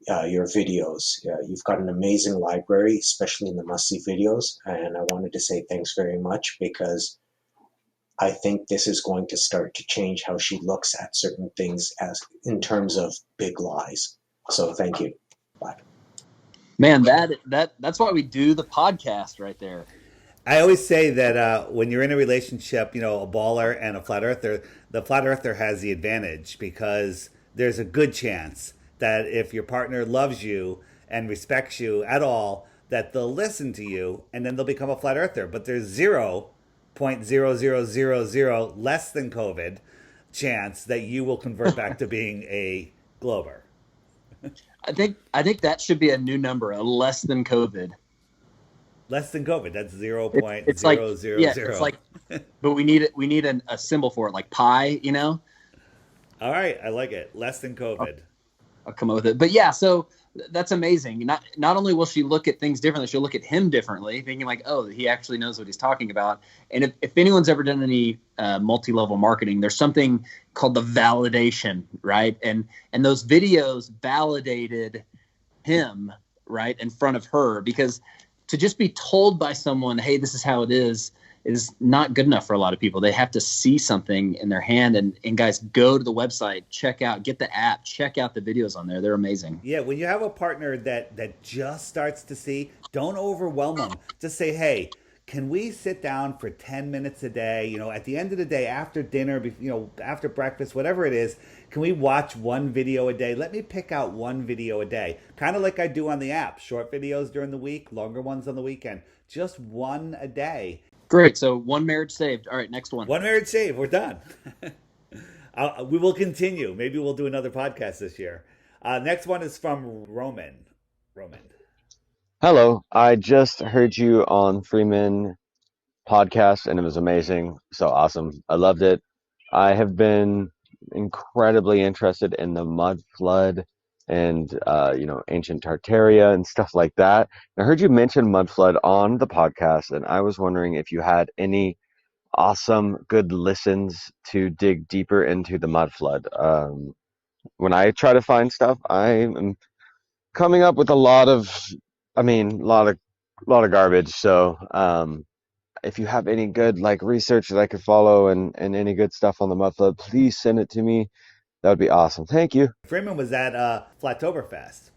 [SPEAKER 12] your videos. You've got an amazing library, especially in the must-see videos, and I wanted to say thanks very much, because I think this is going to start to change how she looks at certain things as in terms of big lies. So thank you. Bye.
[SPEAKER 2] Man, that's why we do the podcast right there.
[SPEAKER 3] I always say that when you're in a relationship, a baller and a flat earther, the flat earther has the advantage, because there's a good chance that if your partner loves you and respects you at all, that they'll listen to you and then they'll become a flat earther. But there's 0.0000 less than COVID chance that you will convert back to being a glober.
[SPEAKER 2] I think that should be a new number, a less than COVID.
[SPEAKER 3] Less than COVID. That's 0.000.
[SPEAKER 2] It's like, yeah, it's like, but we need a symbol for it, like pi.
[SPEAKER 3] All right, I like it. Less than COVID.
[SPEAKER 2] I'll come up with it. But yeah, so that's amazing. Not only will she look at things differently, she'll look at him differently, thinking like, oh, he actually knows what he's talking about. And if anyone's ever done any multi-level marketing, there's something called the validation, right? And those videos validated him, right, in front of her, because to just be told by someone, hey, this is how it is not good enough for a lot of people. They have to see something in their hand. And guys, go to the website, get the app, check out the videos on there. They're amazing.
[SPEAKER 3] Yeah, when you have a partner that just starts to see, don't overwhelm them. Just say, hey, can we sit down for 10 minutes a day, at the end of the day, after dinner, after breakfast, whatever it is, can we watch one video a day? Let me pick out one video a day, kind of like I do on the app. Short videos during the week, longer ones on the weekend. Just one a day.
[SPEAKER 2] Great. So one marriage saved. All right, next one.
[SPEAKER 3] One marriage saved. We're done. We will continue. Maybe we'll do another podcast this year. Next one is from Roman.
[SPEAKER 13] Hello. I just heard you on Freeman podcast, and it was amazing. So awesome. I loved it. I have been incredibly interested in the mud flood and ancient Tartaria and stuff like that. I heard you mention mud flood on the podcast, and I was wondering if you had any awesome good listens to dig deeper into the mud flood. When I try to find stuff, I am coming up with a lot of a lot of garbage. So if you have any good like research that I could follow and any good stuff on the mud flood, please send it to me. That would be awesome. Thank you.
[SPEAKER 3] Freeman was at Flattoberfest.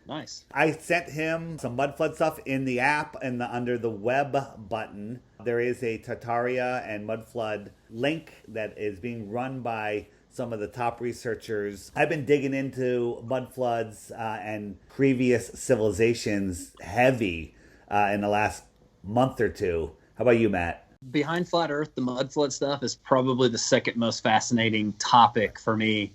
[SPEAKER 2] Nice.
[SPEAKER 3] I sent him some mud flood stuff in the app and under the web button. There is a Tartaria and mud flood link that is being run by some of the top researchers. I've been digging into mud floods and previous civilizations heavy in the last month or two. How about you, Matt?
[SPEAKER 2] Behind Flat Earth, the mud flood stuff is probably the second most fascinating topic for me.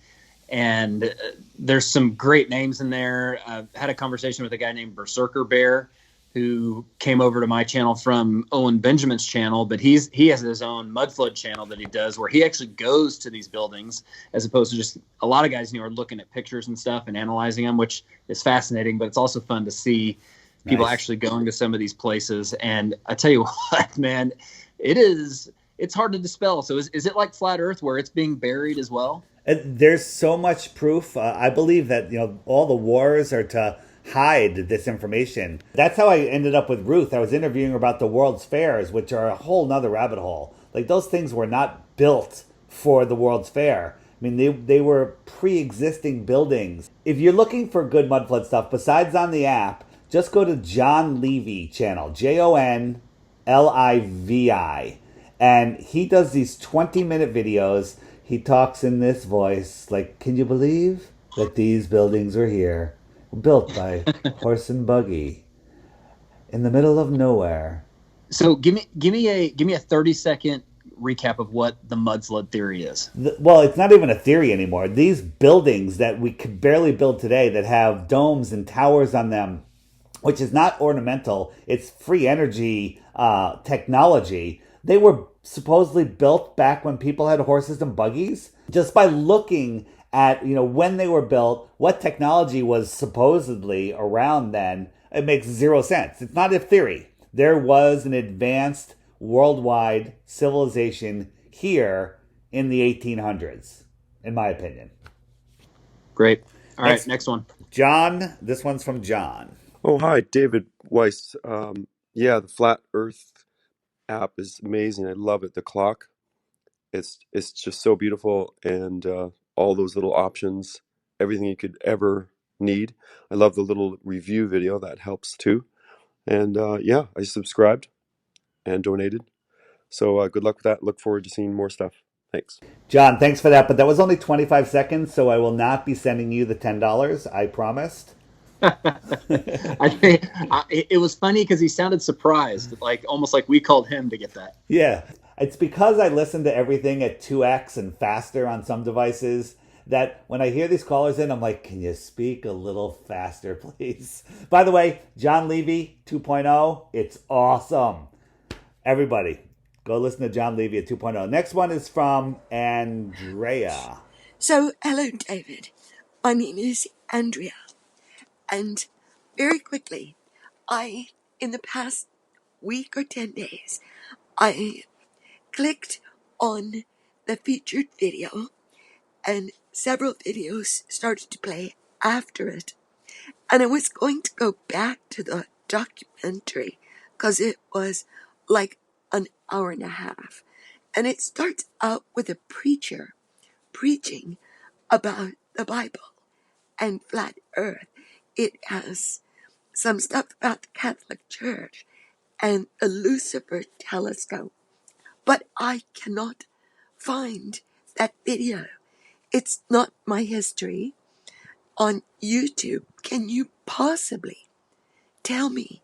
[SPEAKER 2] And there's some great names in there. I've had a conversation with a guy named Berserker Bear, who came over to my channel from Owen Benjamin's channel, but he has his own mud flood channel that he does where he actually goes to these buildings as opposed to just a lot of guys, are looking at pictures and stuff and analyzing them, which is fascinating, but it's also fun to see people actually going to some of these places. And I tell you what, man, it's hard to dispel. So is it like Flat Earth where it's being buried as well?
[SPEAKER 3] There's so much proof. I believe that all the wars are to hide this information. That's how I ended up with Ruth. I was interviewing her about the World's Fairs, which are a whole nother rabbit hole. Like, those things were not built for the World's Fair. I mean, they were pre-existing buildings. If you're looking for good mud flood stuff, besides on the app, just go to John Levy channel, JONLIVI. And he does these 20-minute videos. He talks in this voice, like, can you believe that these buildings were here, built by horse and buggy, in the middle of nowhere?
[SPEAKER 2] So give me a 30-second recap of what the mud flood theory is.
[SPEAKER 3] Well, it's not even a theory anymore. These buildings that we could barely build today that have domes and towers on them, which is not ornamental, it's free energy technology. They were supposedly built back when people had horses and buggies. Just by looking at when they were built, what technology was supposedly around then, it makes zero sense. It's not a theory. There was an advanced worldwide civilization here in the 1800s, in my opinion.
[SPEAKER 2] Great. All right, next one.
[SPEAKER 3] John, this one's from John.
[SPEAKER 14] Oh, hi, David Weiss. Yeah, the Flat Earth app is amazing. I love it. The clock, it's just so beautiful, and all those little options, everything you could ever need. I love the little review video that helps too. And yeah, I subscribed and donated. So good luck with that. Look forward to seeing more stuff. Thanks.
[SPEAKER 3] John, thanks for that. But that was only 25 seconds, so I will not be sending you the $10. I promised.
[SPEAKER 2] It was funny because he sounded surprised, like almost like we called him to get that.
[SPEAKER 3] Yeah, it's because I listen to everything at 2x and faster on some devices that when I hear these callers in, I'm like, can you speak a little faster, please? By the way, John Levy 2.0, it's awesome. Everybody, go listen to John Levy at 2.0. Next one is from Andrea.
[SPEAKER 15] So, hello, David. My name is Andrea. And very quickly, in the past week or 10 days, I clicked on the featured video and several videos started to play after it. And I was going to go back to the documentary because it was like an hour and a half. And it starts out with a preacher preaching about the Bible and flat earth. It has some stuff about the Catholic Church and the Lucifer telescope. But I cannot find that video. It's not my history on YouTube. Can you possibly tell me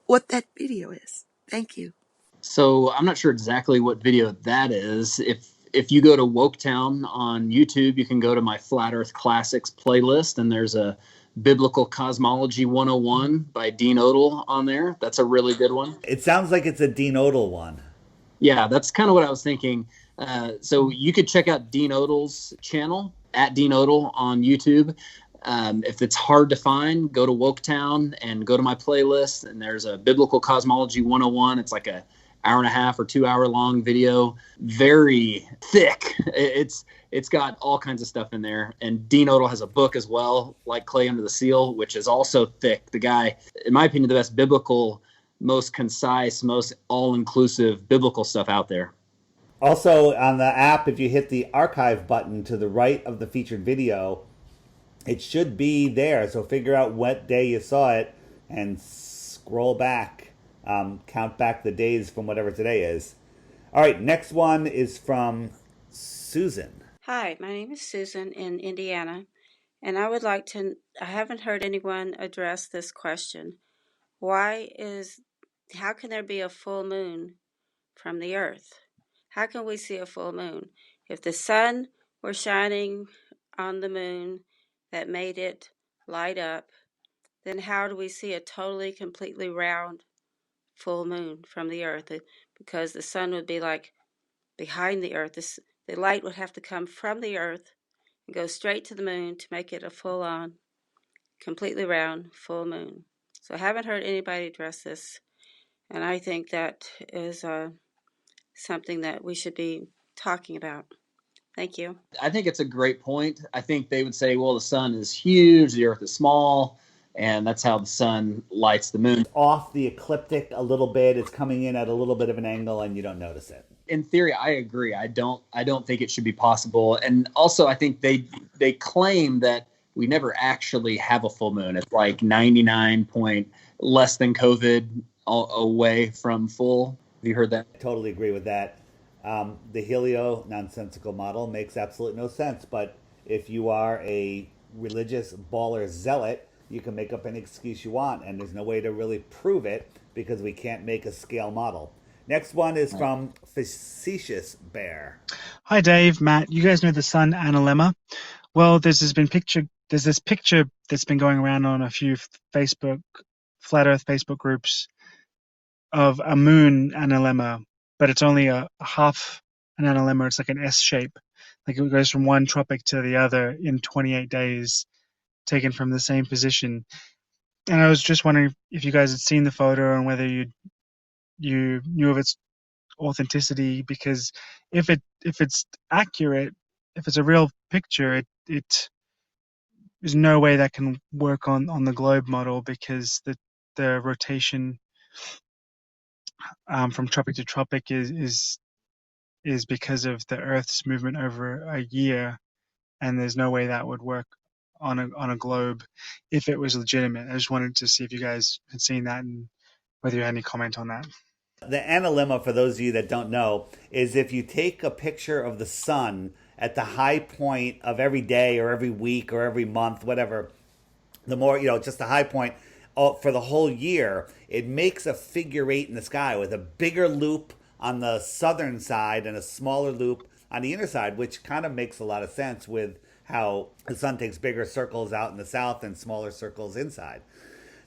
[SPEAKER 15] what that video is? Thank you.
[SPEAKER 2] So I'm not sure exactly what video that is. If you go to Woketown on YouTube, you can go to my Flat Earth Classics playlist, and there's a Biblical Cosmology 101 by Dean Odell on there. That's a really good one.
[SPEAKER 3] It sounds like it's a Dean Odell one.
[SPEAKER 2] Yeah, that's kind of what I was thinking. So you could check out Dean Odell's channel, at Dean Odell on YouTube. If it's hard to find, go to Woketown and go to my playlist, and there's a Biblical Cosmology 101. It's like a hour and a half or 2 hour long video, very thick. It's got all kinds of stuff in there. And Dean Odell has a book as well, like Clay Under the Seal, which is also thick. The guy, in my opinion, the best biblical most concise, most all-inclusive biblical stuff out there.
[SPEAKER 3] Also, on the app, if you hit the archive button to the right of the featured video, it should be there. So figure out what day you saw it and scroll back, count back the days from whatever today is. All right, next one is from Susan.
[SPEAKER 16] Hi, my name is Susan in Indiana, and I haven't heard anyone address this question. How can there be a full moon from the earth? How can we see a full moon? If the sun were shining on the moon that made it light up, then how do we see a totally, completely round full moon from the earth? Because the sun would be like behind the earth. The light would have to come from the earth and go straight to the moon to make it a full-on, completely round full moon. So I haven't heard anybody address this, and I think that is something that we should be talking about. Thank you.
[SPEAKER 2] I think it's a great point. I think they would say, well, the sun is huge, the earth is small, and that's how the sun lights the moon.
[SPEAKER 3] Off the ecliptic a little bit, it's coming in at a little bit of an angle and you don't notice it.
[SPEAKER 2] In theory, I agree. I don't think it should be possible. And also, I think they claim that we never actually have a full moon. It's like 99 point less than COVID away from full. Have you heard that?
[SPEAKER 3] I totally agree with that. The helio nonsensical model makes absolutely no sense. But if you are a religious baller zealot, you can make up any excuse you want. And there's no way to really prove it because we can't make a scale model. Next one is from Facetious Bear.
[SPEAKER 17] Hi, Dave, Matt. You guys know the sun Analemma? Well, there's this picture that's been going around on a few flat Earth Facebook groups of a moon Analemma, but it's only a half an Analemma. It's like an S shape. Like it goes from one tropic to the other in 28 days, taken from the same position. And I was just wondering if you guys had seen the photo and whether you knew of its authenticity, because if it's accurate, if it's a real picture, it there's no way that can work on the globe model, because the rotation from tropic to tropic is because of the Earth's movement over a year, and there's no way that would work on a globe if it was legitimate. I just wanted to see if you guys had seen that and whether you had any comment on that.
[SPEAKER 3] The analemma, for those of you that don't know, is if you take a picture of the sun at the high point of every day or every week or every month, whatever, the more, just the high point for the whole year, it makes a figure 8 in the sky with a bigger loop on the southern side and a smaller loop on the inner side, which kind of makes a lot of sense with how the sun takes bigger circles out in the south and smaller circles inside.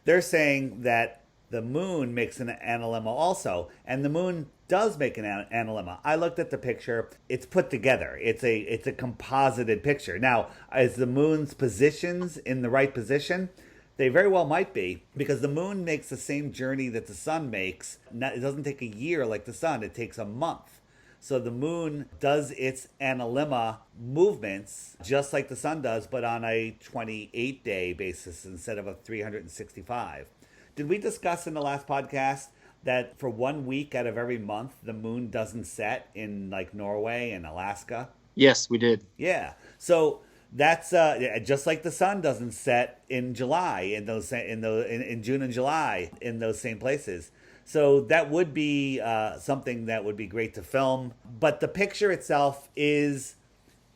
[SPEAKER 3] They're saying that the moon makes an analemma also, and the moon does make an analemma. I looked at the picture. It's put together. It's a composited picture. Now, is the moon's positions in the right position? They very well might be, because the moon makes the same journey that the sun makes. It doesn't take a year like the sun. It takes a month. So the moon does its analemma movements just like the sun does, but on a 28-day basis instead of a 365. Did we discuss in the last podcast that for 1 week out of every month, the moon doesn't set in like Norway and Alaska?
[SPEAKER 2] Yes, we did.
[SPEAKER 3] Yeah. So that's just like the sun doesn't set in July in June and July in those same places. So that would be something that would be great to film. But the picture itself is,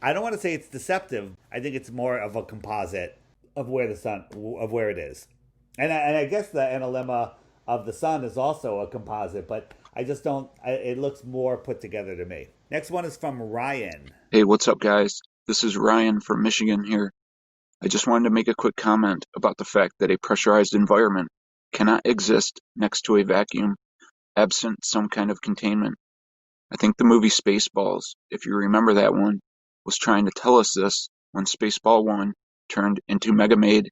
[SPEAKER 3] I don't want to say it's deceptive. I think it's more of a composite of where it is. And I guess the analemma of the sun is also a composite, but I just don't, it looks more put together to me. Next one is from Ryan.
[SPEAKER 18] Hey, what's up, guys? This is Ryan from Michigan here. I just wanted to make a quick comment about the fact that a pressurized environment cannot exist next to a vacuum, absent some kind of containment. I think the movie Spaceballs, if you remember that one, was trying to tell us this when Spaceball 1 turned into Mega Maid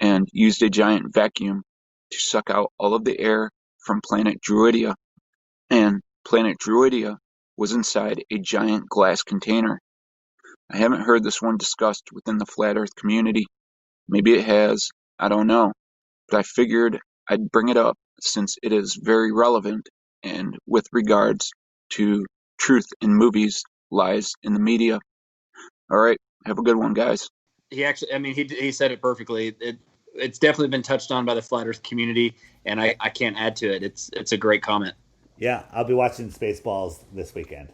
[SPEAKER 18] and used a giant vacuum to suck out all of the air from planet Druidia. And planet Druidia was inside a giant glass container. I haven't heard this one discussed within the Flat Earth community. Maybe it has, I don't know. But I figured I'd bring it up since it is very relevant and with regards to truth in movies, lies in the media. All right, have a good one, guys.
[SPEAKER 2] He actually, I mean, he said it perfectly. It's definitely been touched on by the flat Earth community, and I can't add to it. It's a great comment.
[SPEAKER 3] Yeah, I'll be watching Spaceballs this weekend.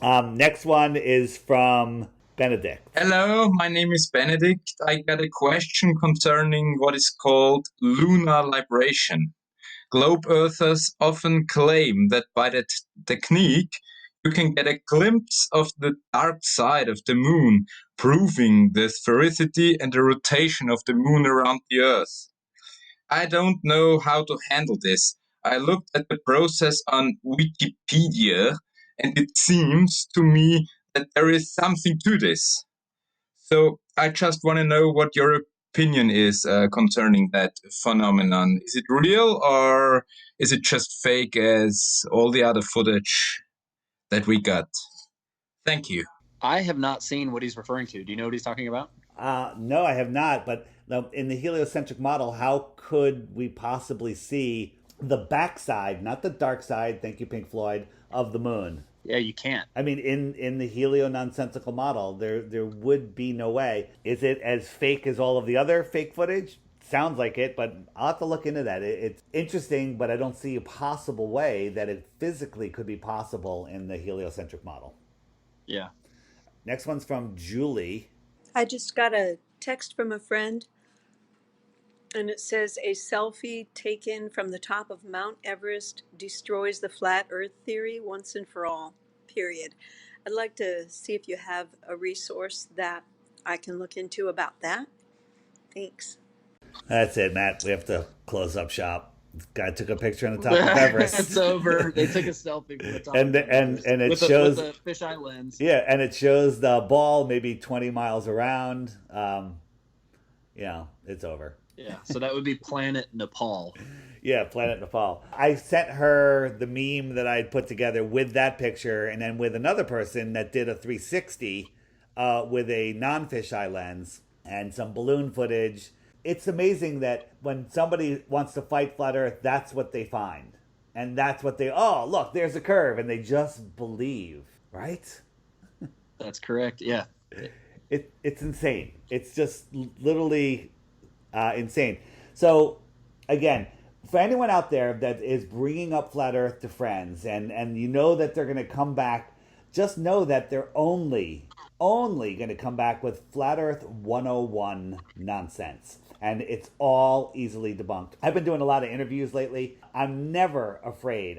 [SPEAKER 3] Next one is from Benedict.
[SPEAKER 19] Hello, my name is Benedict. I got a question concerning what is called lunar libration. Globe Earthers often claim that by that technique, you can get a glimpse of the dark side of the moon, proving the sphericity and the rotation of the moon around the Earth. I don't know how to handle this. I looked at the process on Wikipedia, and it seems to me that there is something to this. So I just want to know what your opinion is concerning that phenomenon. Is it real or is it just fake as all the other footage that we got? Thank you.
[SPEAKER 2] I have not seen what he's referring to. Do you know what he's talking about?
[SPEAKER 3] No, I have not. But in the heliocentric model, how could we possibly see the backside, not the dark side, thank you, Pink Floyd, of the moon?
[SPEAKER 2] Yeah, you can't.
[SPEAKER 3] I mean, in the helio-nonsensical model, there would be no way. Is it as fake as all of the other fake footage? Sounds like it, but I'll have to look into that. It's interesting, but I don't see a possible way that it physically could be possible in the heliocentric model.
[SPEAKER 2] Yeah.
[SPEAKER 3] Next one's from Julie.
[SPEAKER 20] I just got a text from a friend, and it says a selfie taken from the top of Mount Everest destroys the flat earth theory once and for all, period. I'd like to see if you have a resource that I can look into about that. Thanks.
[SPEAKER 3] That's it, Matt. We have to close up shop. This guy took a picture on the top of Everest.
[SPEAKER 2] It's over. They took a selfie from the top
[SPEAKER 3] and
[SPEAKER 2] of Everest.
[SPEAKER 3] And it
[SPEAKER 2] with
[SPEAKER 3] shows
[SPEAKER 2] the fisheye lens.
[SPEAKER 3] Yeah, and it shows the ball maybe 20 miles around. It's over.
[SPEAKER 2] Yeah, so that would be Planet Nepal.
[SPEAKER 3] Yeah, Planet Nepal. I sent her the meme that I put together with that picture, and then with another person that did a 360 with a non-fisheye lens and some balloon footage. It's amazing that when somebody wants to fight Flat Earth, that's what they find. And that's what look, there's a curve, and they just believe, right?
[SPEAKER 2] That's correct, yeah.
[SPEAKER 3] It's insane. It's just literally insane. So, again, for anyone out there that is bringing up Flat Earth to friends, and you know that they're going to come back, just know that they're only going to come back with Flat Earth 101 nonsense. And it's all easily debunked. I've been doing a lot of interviews lately. I'm never afraid.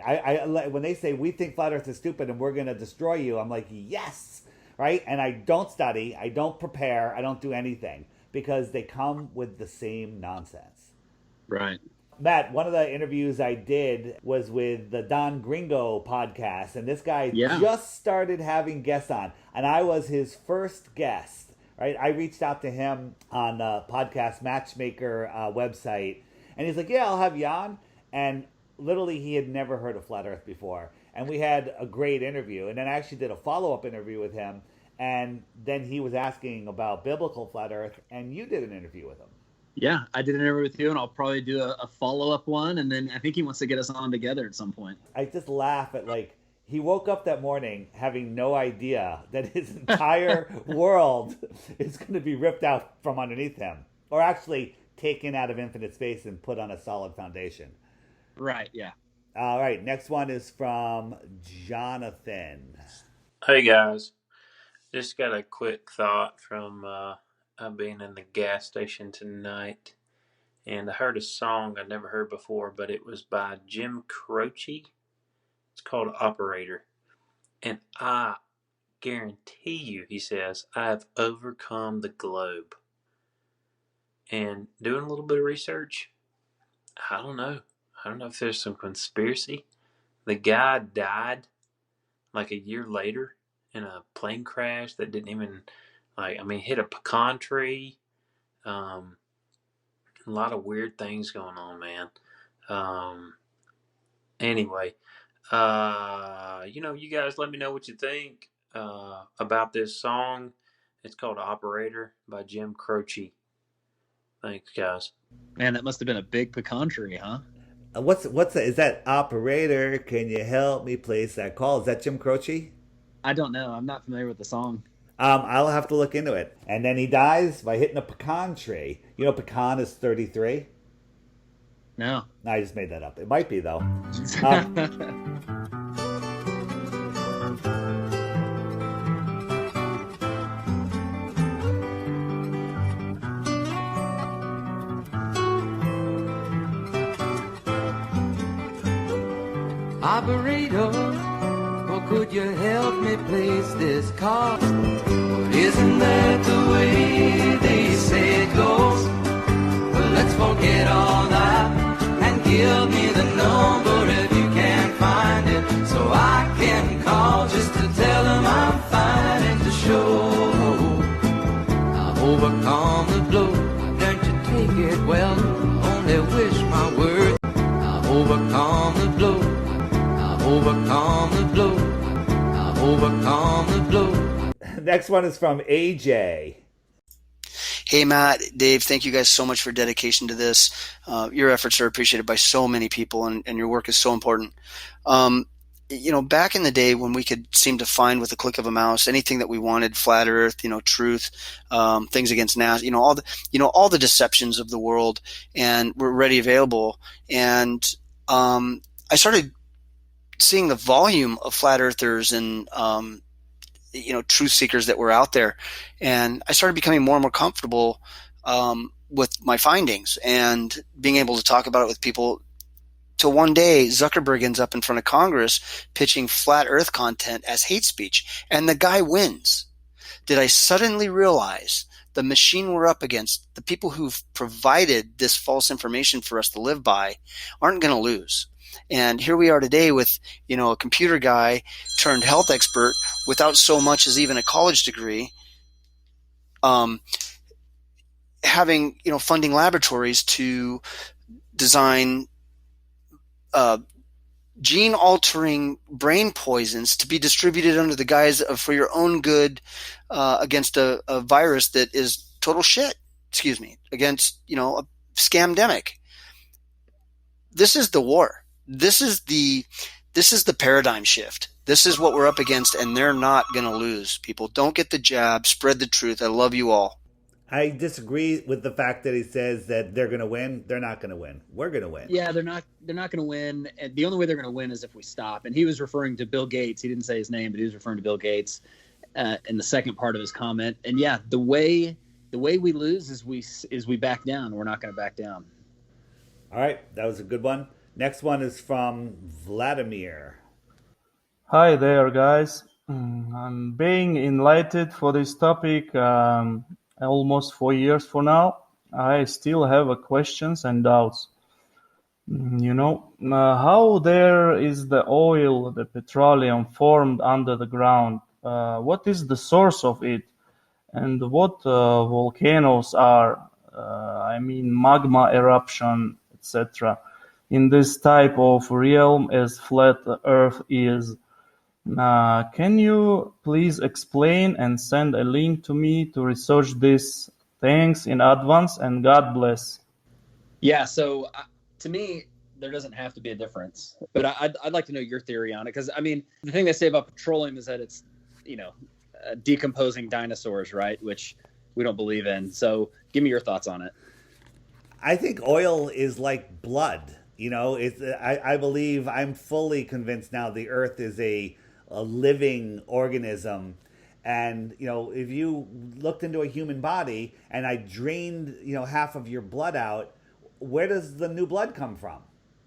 [SPEAKER 3] When they say, we think Flat Earth is stupid and we're going to destroy you, I'm like, yes, right? And I don't study, I don't prepare, I don't do anything, because they come with the same nonsense.
[SPEAKER 2] Right.
[SPEAKER 3] Matt, one of the interviews I did was with the Don Gringo podcast, and this guy just started having guests on, and I was his first guest. Right, I reached out to him on the podcast matchmaker website, and he's like, "Yeah, I'll have you on." And literally, he had never heard of Flat Earth before, and we had a great interview. And then I actually did a follow-up interview with him, and then he was asking about biblical Flat Earth, and you did an interview with him.
[SPEAKER 2] Yeah, I did an interview with you, and I'll probably do a follow-up one, and then I think he wants to get us on together at some point.
[SPEAKER 3] I just laugh at, like, he woke up that morning having no idea that his entire world is going to be ripped out from underneath him, or actually taken out of infinite space and put on a solid foundation.
[SPEAKER 2] Right, yeah.
[SPEAKER 3] All right, next one is from Jonathan.
[SPEAKER 21] Hey, guys. Just got a quick thought from being in the gas station tonight, and I heard a song I'd never heard before, but it was by Jim Croce. It's called Operator. And I guarantee you, he says, I've overcome the globe. And doing a little bit of research, I don't know if there's some conspiracy. The guy died like a year later in a plane crash that didn't even, hit a pecan tree. A lot of weird things going on, man. Anyway, you guys let me know what you think about this song. It's called Operator by Jim Croce. Thanks, guys.
[SPEAKER 2] Man, that must have been a big pecan tree, huh?
[SPEAKER 3] Is that operator? Can you help me place that call? Is that Jim Croce?
[SPEAKER 2] I don't know. I'm not familiar with the song.
[SPEAKER 3] I'll have to look into it. And then he dies by hitting a pecan tree. You know, pecan is 33.
[SPEAKER 2] No.
[SPEAKER 3] No, I just made that up. It might be though.
[SPEAKER 1] Operator, well, could you help me place this call? But isn't that the way they say it goes? Well, let's forget all that and give me the number if you can't find it, so I can call just to tell them I'm fine and to show I've overcome the blow. I've learned to take it well. Only wish my words. I've overcome the blow. Overcome the blow. I've overcome the blow.
[SPEAKER 3] Next one is from AJ.
[SPEAKER 22] Hey, Matt, Dave, thank you guys so much for dedication to this. Your efforts are appreciated by so many people, and your work is so important. Back in the day when we could seem to find with a click of a mouse anything that we wanted, flat Earth, truth, things against NASA, all the deceptions of the world, and were ready available. And I started seeing the volume of flat earthers and truth seekers that were out there, and I started becoming more and more comfortable with my findings and being able to talk about it with people. Till one day Zuckerberg ends up in front of Congress pitching flat earth content as hate speech, and the guy wins. Did I suddenly realize the machine we're up against, the people who've provided this false information for us to live by, aren't going to lose? And here we are today with, a computer guy turned health expert without so much as even a college degree, having, funding laboratories to design gene-altering brain poisons to be distributed under the guise of for your own good against a virus that is total shit. Against, a scamdemic. This is the war. This is the paradigm shift. This is what we're up against, and they're not going to lose. People, don't get the jab. Spread the truth. I love you all.
[SPEAKER 3] I disagree with the fact that he says that they're going to win. They're not going to win. We're going to win.
[SPEAKER 2] Yeah, they're not going to win. And the only way they're going to win is if we stop. And he was referring to Bill Gates. He didn't say his name, but he was referring to Bill Gates in the second part of his comment. And yeah, the way we lose is we back down. We're not going to back down.
[SPEAKER 3] All right, that was a good one. Next one is from Vladimir.
[SPEAKER 23] Hi there, guys. I'm being enlightened for this topic almost 4 years for now. I still have questions and doubts. How there is the oil, the petroleum formed under the ground? What is the source of it? And what volcanoes are? Magma eruption, etc. in this type of realm as flat Earth is. Can you please explain and send a link to me to research this? Thanks in advance, and God bless.
[SPEAKER 2] Yeah, so to me, there doesn't have to be a difference. But I'd like to know your theory on it, because, the thing they say about petroleum is that it's, decomposing dinosaurs, right? Which we don't believe in. So give me your thoughts on it.
[SPEAKER 3] I think oil is like blood. I believe, I'm fully convinced now the Earth is a living organism. And, if you looked into a human body and I drained, half of your blood out, where does the new blood come from?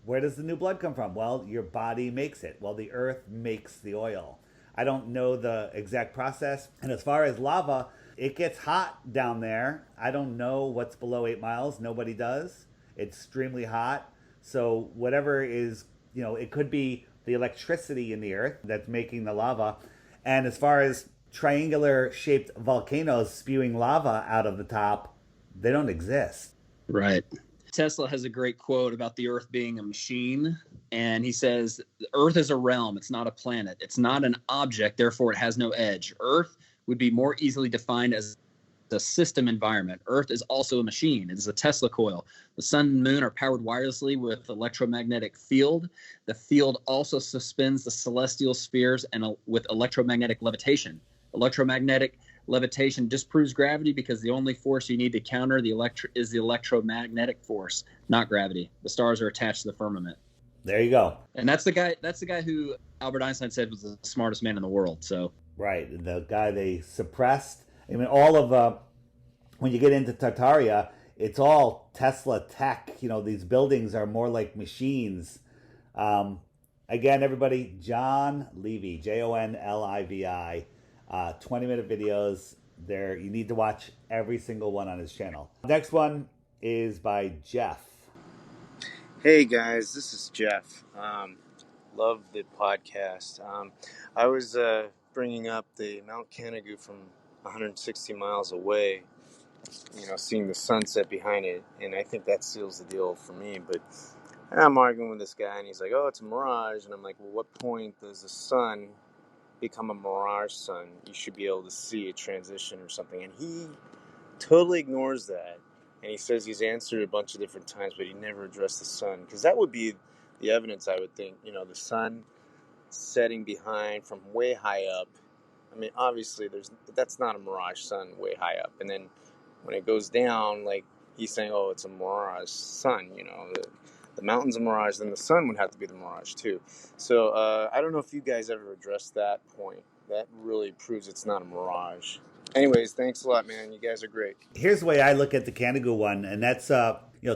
[SPEAKER 3] Well, your body makes it. Well, the Earth makes the oil. I don't know the exact process. And as far as lava, it gets hot down there. I don't know what's below 8 miles. Nobody does. It's extremely hot. So whatever is, it could be the electricity in the earth that's making the lava. And as far as triangular shaped volcanoes spewing lava out of the top, they don't exist.
[SPEAKER 2] Right. Tesla has a great quote about the Earth being a machine. And he says, the Earth is a realm. It's not a planet. It's not an object. Therefore, it has no edge. Earth would be more easily defined as a system environment. Earth is also a machine. It is a Tesla coil. The sun and moon are powered wirelessly with electromagnetic field. The field also suspends the celestial spheres and with electromagnetic levitation. Electromagnetic levitation disproves gravity because the only force you need to counter is the electromagnetic force, not gravity. The stars are attached to the firmament.
[SPEAKER 3] There you go.
[SPEAKER 2] And that's the guy who Albert Einstein said was the smartest man in the world. So
[SPEAKER 3] right, the guy they suppressed. I mean, all of when you get into Tartaria, it's all Tesla tech. You know, these buildings are more like machines. Again, everybody, John Levy, Jonlivi, 20-minute videos. There, you need to watch every single one on his channel. Next one is by Jeff.
[SPEAKER 4] Hey guys, this is Jeff. Love the podcast. I was bringing up the Mount Canigou from 160 miles away, you know, seeing the sunset behind it, and I think that seals the deal for me. But I'm arguing with this guy, and he's like, oh, it's a mirage. And I'm like, well, what point does the sun become a mirage sun? You should be able to see a transition or something. And he totally ignores that. And he says he's answered a bunch of different times, but he never addressed the sun. Because that would be the evidence, I would think. You know, the sun setting behind from way high up. I mean, obviously, that's not a mirage sun way high up. And then when it goes down, like he's saying, oh, it's a mirage sun. You know, the mountain's a mirage, then the sun would have to be the mirage too. So I don't know if you guys ever addressed that point. That really proves it's not a mirage. Anyways, thanks a lot, man. You guys are great.
[SPEAKER 3] Here's the way I look at the Canigou one, and that's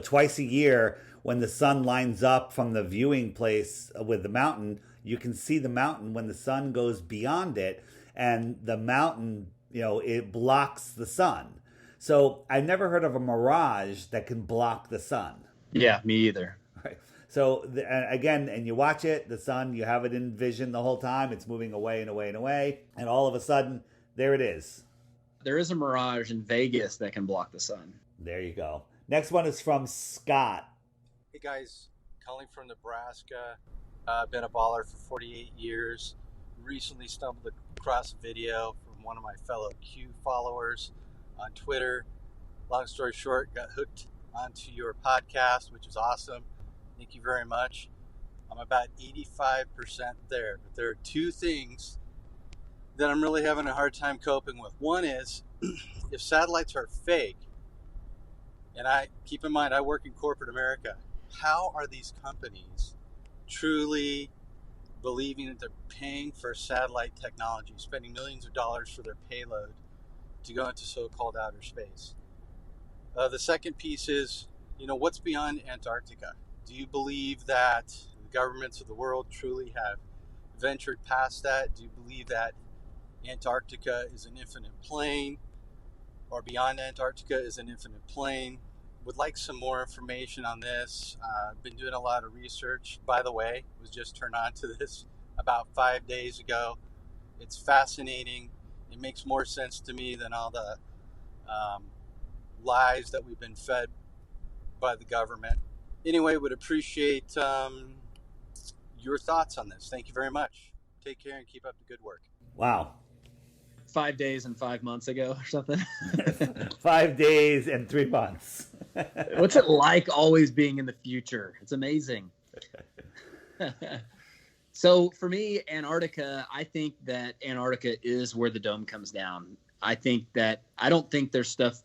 [SPEAKER 3] twice a year when the sun lines up from the viewing place with the mountain, you can see the mountain when the sun goes beyond it, and the mountain, it blocks the sun. So I've never heard of a mirage that can block the sun.
[SPEAKER 2] Yeah, me either.
[SPEAKER 3] Right. So again, and you watch it, the sun, you have it in vision the whole time. It's moving away and away and away, and all of a sudden, there it is.
[SPEAKER 2] There is a mirage in Vegas that can block the sun.
[SPEAKER 3] There you go. Next one is from Scott.
[SPEAKER 7] Hey guys, calling from Nebraska. Been a baller for 48 years. Recently stumbled across a video from one of my fellow Q followers on Twitter. Long story short, got hooked onto your podcast, which is awesome. Thank you very much. I'm about 85% there, but there are two things that I'm really having a hard time coping with. One is, if satellites are fake, and I keep in mind I work in corporate America, how are these companies truly believing that they're paying for satellite technology, spending millions of dollars for their payload to go into so-called outer space? The second piece is, what's beyond Antarctica? Do you believe that the governments of the world truly have ventured past that? Do you believe that Antarctica is an infinite plane, or beyond Antarctica is an infinite plane? Would like some more information on this. I've been doing a lot of research. By the way, was just turned on to this about 5 days ago. It's fascinating. It makes more sense to me than all the lies that we've been fed by the government. Anyway, would appreciate your thoughts on this. Thank you very much. Take care and keep up the good work.
[SPEAKER 3] Wow.
[SPEAKER 2] 5 days and 5 months ago or something.
[SPEAKER 3] 5 days and 3 months.
[SPEAKER 2] What's it like always being in the future? It's amazing. So for me, Antarctica, I think that Antarctica is where the dome comes down. I don't think there's stuff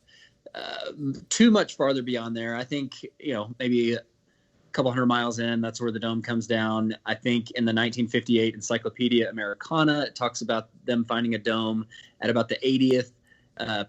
[SPEAKER 2] too much farther beyond there. I think, maybe a couple hundred miles in, that's where the dome comes down. I think in the 1958 Encyclopedia Americana, it talks about them finding a dome at about the 80th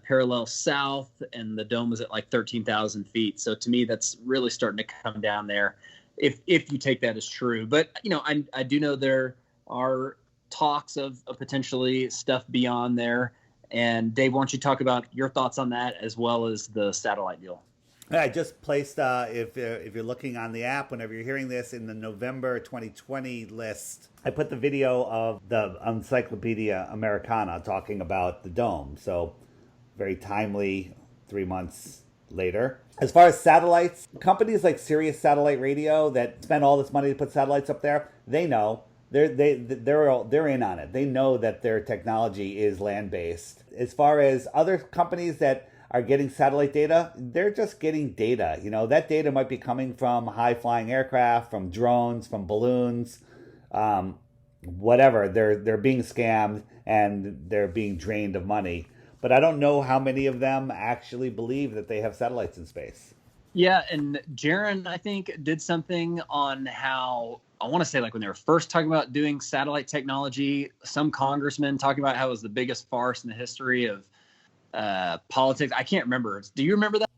[SPEAKER 2] parallel south, and the dome is at like 13,000 feet. So to me, that's really starting to come down there, if you take that as true. But, I do know there are talks of potentially stuff beyond there. And Dave, why don't you talk about your thoughts on that as well as the satellite deal?
[SPEAKER 3] I just placed, if you're looking on the app, whenever you're hearing this, in the November 2020 list, I put the video of the Encyclopedia Americana talking about the dome. So very timely 3 months later. As far as satellites, companies like Sirius Satellite Radio that spend all this money to put satellites up there, they know. They're in on it. They know that their technology is land-based. As far as other companies that are getting satellite data, they're just getting data. That data might be coming from high flying aircraft, from drones, from balloons, whatever. They're being scammed and they're being drained of money. But I don't know how many of them actually believe that they have satellites in space.
[SPEAKER 2] Yeah, and Jaron, I think, did something on how, I want to say, like when they were first talking about doing satellite technology, some congressman talking about how it was the biggest farce in the history of politics. I can't remember. Do you remember that?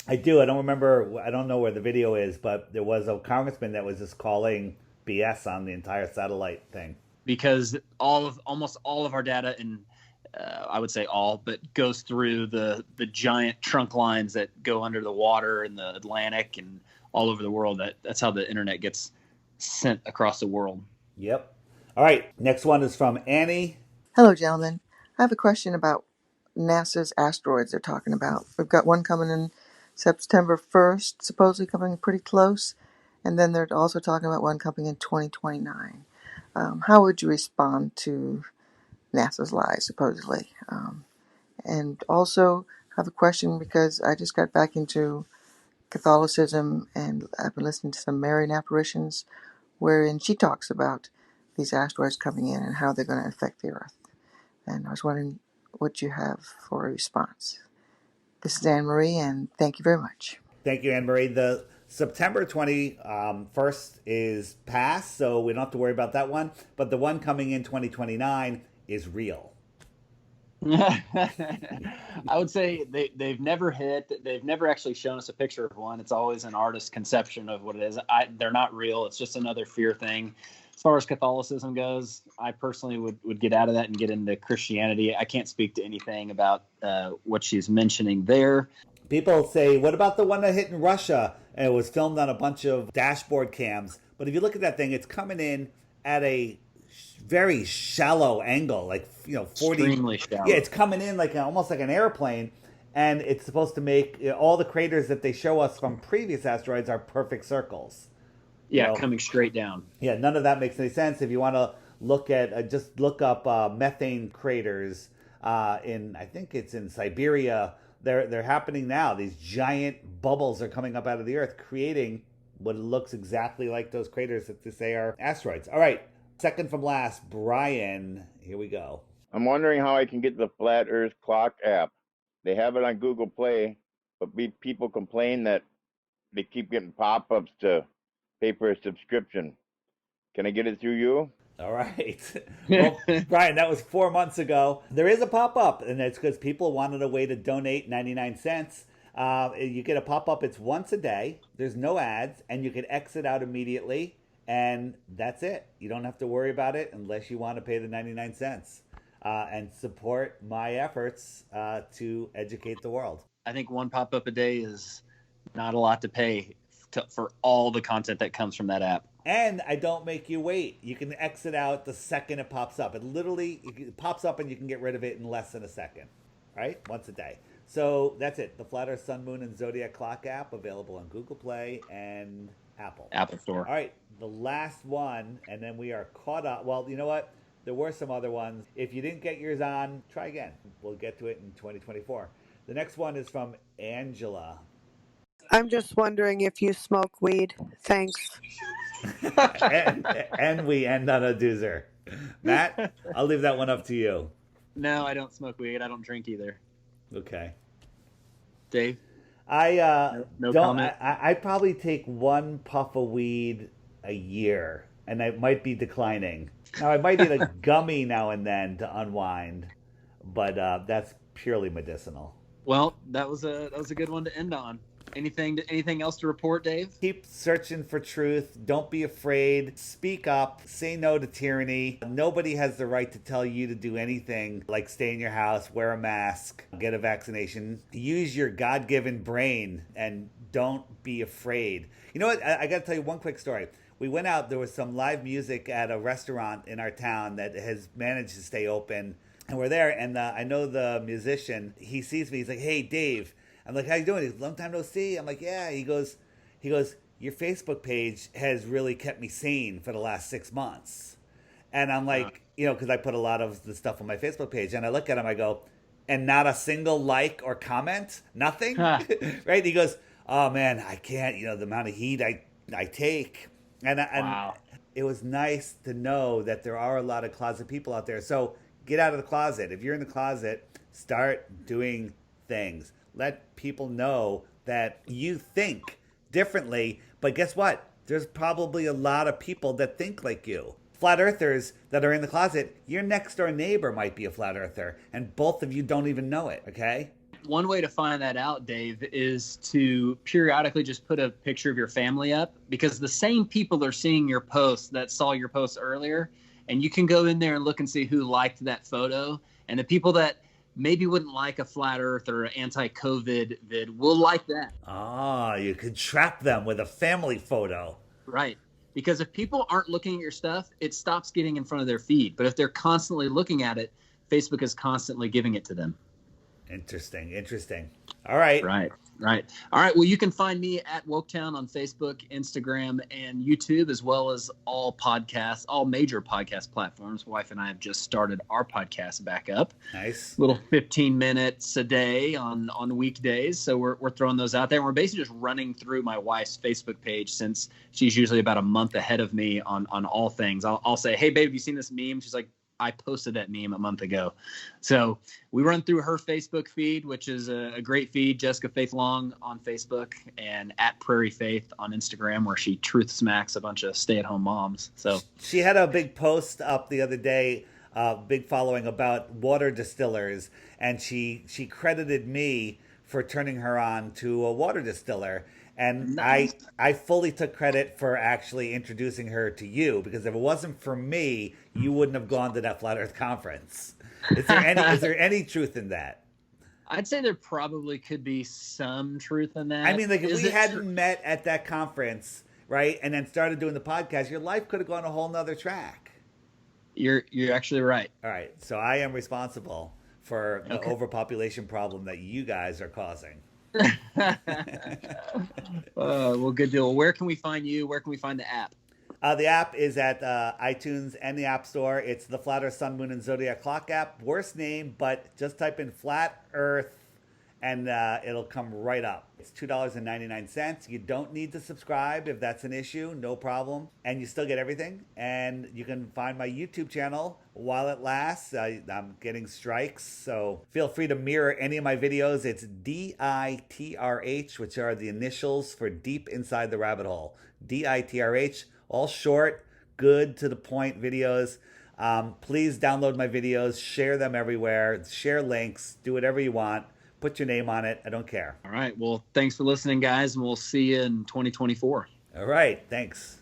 [SPEAKER 3] I do. I don't remember. I don't know where the video is, but there was a congressman that was just calling BS on the entire satellite thing.
[SPEAKER 2] Because almost all of our data, and I would say all, but goes through the giant trunk lines that go under the water in the Atlantic and all over the world. That's how the internet gets sent across the world.
[SPEAKER 3] Yep. All right. Next one is from Annie.
[SPEAKER 5] Hello, gentlemen. I have a question about NASA's asteroids they're talking about. We've got one coming in September 1st, supposedly coming pretty close, and then they're also talking about one coming in 2029. How would you respond to NASA's lies, supposedly? And also have a question because I just got back into Catholicism and I've been listening to some Marian apparitions wherein she talks about these asteroids coming in and how they're going to affect the Earth. And I was wondering what you have for a response. This is Anne Marie, and thank you very much.
[SPEAKER 3] Thank you, Anne Marie. The September 21st is past, so we don't have to worry about that one. But the one coming in 2029 is real.
[SPEAKER 2] I would say they've never hit. They've never actually shown us a picture of one. It's always an artist's conception of what it is. They're not real. It's just another fear thing. As far as Catholicism goes, I personally would get out of that and get into Christianity. I can't speak to anything about what she's mentioning there.
[SPEAKER 3] People say, what about the one that hit in Russia? And it was filmed on a bunch of dashboard cams. But if you look at that thing, it's coming in at a very shallow angle, like 40.
[SPEAKER 2] Extremely shallow.
[SPEAKER 3] Yeah, it's coming in like almost like an airplane, and it's supposed to make all the craters that they show us from previous asteroids are perfect circles.
[SPEAKER 2] Yeah, coming straight down.
[SPEAKER 3] Yeah, none of that makes any sense. If you want to look at, just look up methane craters I think it's in Siberia. They're happening now. These giant bubbles are coming up out of the Earth, creating what looks exactly like those craters that they say are asteroids. All right, second from last, Brian. Here we go.
[SPEAKER 8] I'm wondering how I can get the Flat Earth Clock app. They have it on Google Play, but people complain that they keep getting pop-ups to pay for a subscription. Can I get it through you?
[SPEAKER 3] All right. Well, Brian, that was 4 months ago. There is a pop-up, and it's because people wanted a way to donate 99 cents. You get a pop-up. It's once a day. There's no ads, and you can exit out immediately, and that's it. You don't have to worry about it unless you want to pay the 99 cents and support my efforts to educate the world.
[SPEAKER 2] I think one pop-up a day is not a lot to pay for all the content that comes from that app.
[SPEAKER 3] And I don't make you wait. You can exit out the second it pops up. It literally pops up and you can get rid of it in less than a second, right? Once a day. So that's it. The Flat Earth, Sun, Moon, and Zodiac Clock app available on Google Play and Apple
[SPEAKER 2] Store.
[SPEAKER 3] All right, the last one, and then we are caught up. Well, you know what? There were some other ones. If you didn't get yours on, try again. We'll get to it in 2024. The next one is from Angela.
[SPEAKER 9] I'm just wondering if you smoke weed. Thanks.
[SPEAKER 3] and we end on a doozer. Matt, I'll leave that one up to you.
[SPEAKER 2] No, I don't smoke weed. I don't drink either.
[SPEAKER 3] Okay.
[SPEAKER 2] Dave?
[SPEAKER 3] No
[SPEAKER 2] don't. Comment?
[SPEAKER 3] I probably take one puff of weed a year, and I might be declining. Now, I might eat a gummy now and then to unwind, but that's purely medicinal.
[SPEAKER 2] Well, that was a good one to end on. Anything else to report, Dave?
[SPEAKER 3] Keep searching for truth. Don't be afraid. Speak up. Say no to tyranny. Nobody has the right to tell you to do anything like stay in your house, wear a mask, get a vaccination. Use your God-given brain and don't be afraid. You know what? I got to tell you one quick story. We went out. There was some live music at a restaurant in our town that has managed to stay open. And we're there, and I know the musician. He sees me. He's like, "Hey, Dave." I'm like, "How you doing?" He's, "Long time no see." I'm like, "Yeah." He goes, "Your Facebook page has really kept me sane for the last 6 months." And I'm like, because I put a lot of the stuff on my Facebook page, and I look at him, I go, and not a single like or comment, nothing,
[SPEAKER 2] Huh.
[SPEAKER 3] right? He goes, "Oh man, I can't. The amount of heat I take," and
[SPEAKER 2] Wow.
[SPEAKER 3] it was nice to know that there are a lot of closet people out there. So get out of the closet. If you're in the closet, start doing things. Let people know that you think differently. But guess what? There's probably a lot of people that think like you. Flat earthers that are in the closet, your next door neighbor might be a flat earther, and both of you don't even know it, okay?
[SPEAKER 2] One way to find that out, Dave, is to periodically just put a picture of your family up, because the same people are seeing your post that saw your post earlier, and you can go in there and look and see who liked that photo. And the people that maybe wouldn't like a flat earth or anti-COVID vid will like that.
[SPEAKER 3] Ah, you could trap them with a family photo.
[SPEAKER 2] Right. Because if people aren't looking at your stuff, it stops getting in front of their feed. But if they're constantly looking at it, Facebook is constantly giving it to them.
[SPEAKER 3] Interesting. All right.
[SPEAKER 2] Right. All right. Well, you can find me at Woketown on Facebook, Instagram, and YouTube, as well as all major podcast platforms. Wife and I have just started our podcast back up.
[SPEAKER 3] Nice.
[SPEAKER 2] Little 15 minutes a day on weekdays. So we're throwing those out there. And we're basically just running through my wife's Facebook page, since she's usually about a month ahead of me on all things. I'll say, "Hey, babe, have you seen this meme?" She's like, "I posted that meme a month ago." So we run through her Facebook feed, which is a great feed. Jessica Faith Long on Facebook, and at Prairie Faith on Instagram, where she truth smacks a bunch of stay-at-home moms. So
[SPEAKER 3] she had a big post up the other day, big following, about water distillers, and she credited me for turning her on to a water distiller. And
[SPEAKER 2] nice.
[SPEAKER 3] I fully took credit for actually introducing her to you, because if it wasn't for me, you wouldn't have gone to that Flat Earth conference. Is there any truth in that?
[SPEAKER 2] I'd say there probably could be some truth in that.
[SPEAKER 3] I mean, like, if we hadn't met at that conference, right, and then started doing the podcast, your life could have gone a whole nother track.
[SPEAKER 2] You're actually right.
[SPEAKER 3] All right, so I am responsible for the overpopulation problem that you guys are causing.
[SPEAKER 2] Well, good deal. Where can we find you? Where can we find the app?
[SPEAKER 3] The app is at iTunes and the App Store. It's the Flat Earth, Sun, Moon, and Zodiac Clock app. Worst name, but just type in Flat Earth and it'll come right up. It's $2.99. You don't need to subscribe if that's an issue, no problem. And you still get everything. And you can find my YouTube channel while it lasts. I'm getting strikes, so feel free to mirror any of my videos. It's DITRH, which are the initials for Deep Inside the Rabbit Hole. DITRH, all short, good to the point videos. Please download my videos, share them everywhere, share links, do whatever you want. Put your name on it. I don't care.
[SPEAKER 2] All right. Well, thanks for listening, guys, and we'll see you in 2024.
[SPEAKER 3] All right. Thanks.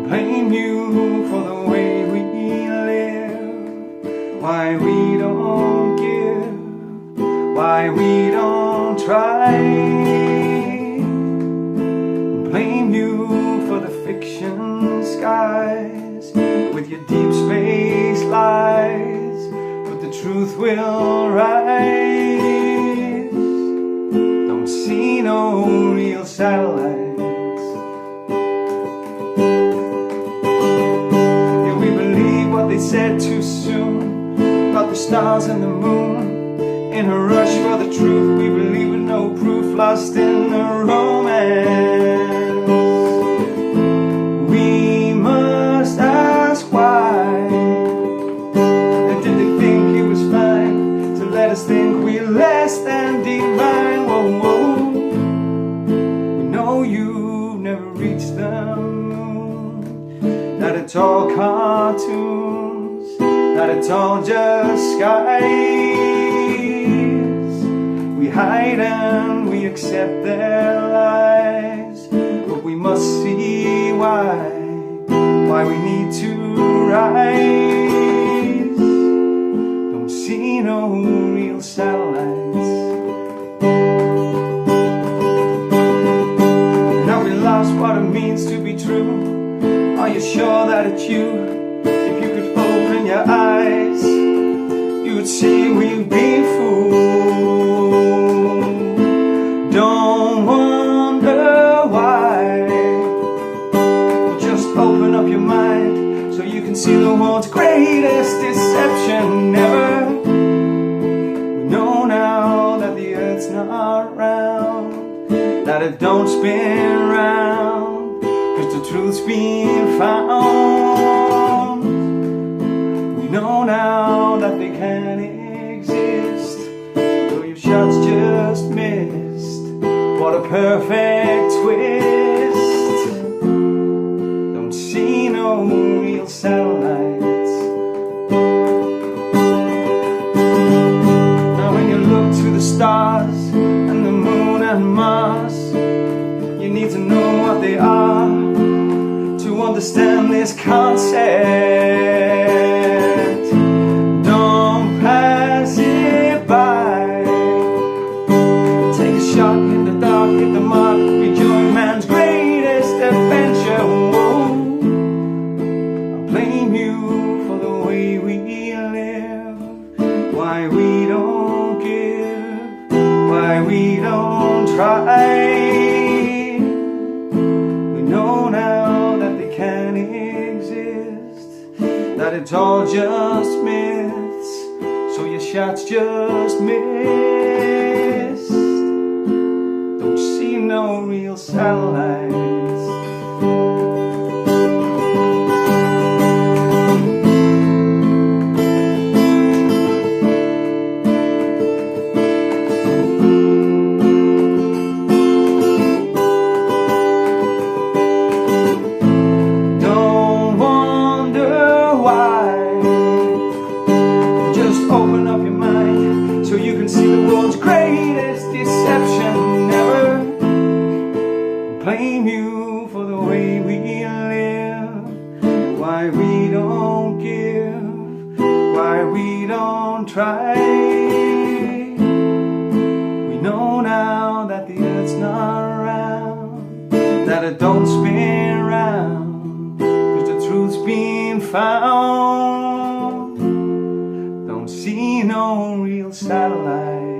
[SPEAKER 1] Blame you for the way we live, why we don't give, why we don't try. Blame you for the fiction skies with your deep space lies, but the truth will rise. Don't see no real satellites. They said too soon about the stars and the moon. In a rush for the truth, we believe with no proof, lost in the romance. We must ask why. And did they think it was fine to let us think we're less than divine? Whoa, whoa. We know you've never reached the moon, not at all cartoons. Not at all just skies. We hide and we accept their lies, but we must see why we need to rise. Don't see no real satellites. Now we lost what it means to be true. Are you sure that it's you? If you could open your eyes, you would see we've been fooled. that it don't spin round, 'cause the truth's been found. We know now that they can't exist, though your shots just missed. What a perfect twist. Don't see no real satellites. Now when you look to the stars and the moon and Mars, you need to know what they are to understand this concept. Don't pass it by. Take a shot in the dark, hit the mark, rejoin man's greatest adventure. Whoa. I blame you for the way we live, why we don't give, why we don't try. We know now that they can't exist, that it's all just myths, so your shots just missed. Don't see no real satellites. Don't wonder why. Just open up your mind so you can see the world's greatest deception ever. Blame you for the way we live, why we don't give, why we don't try. We know now that the earth's not round, that it don't spin round, 'cause the truth's been found. Don't see no real satellite.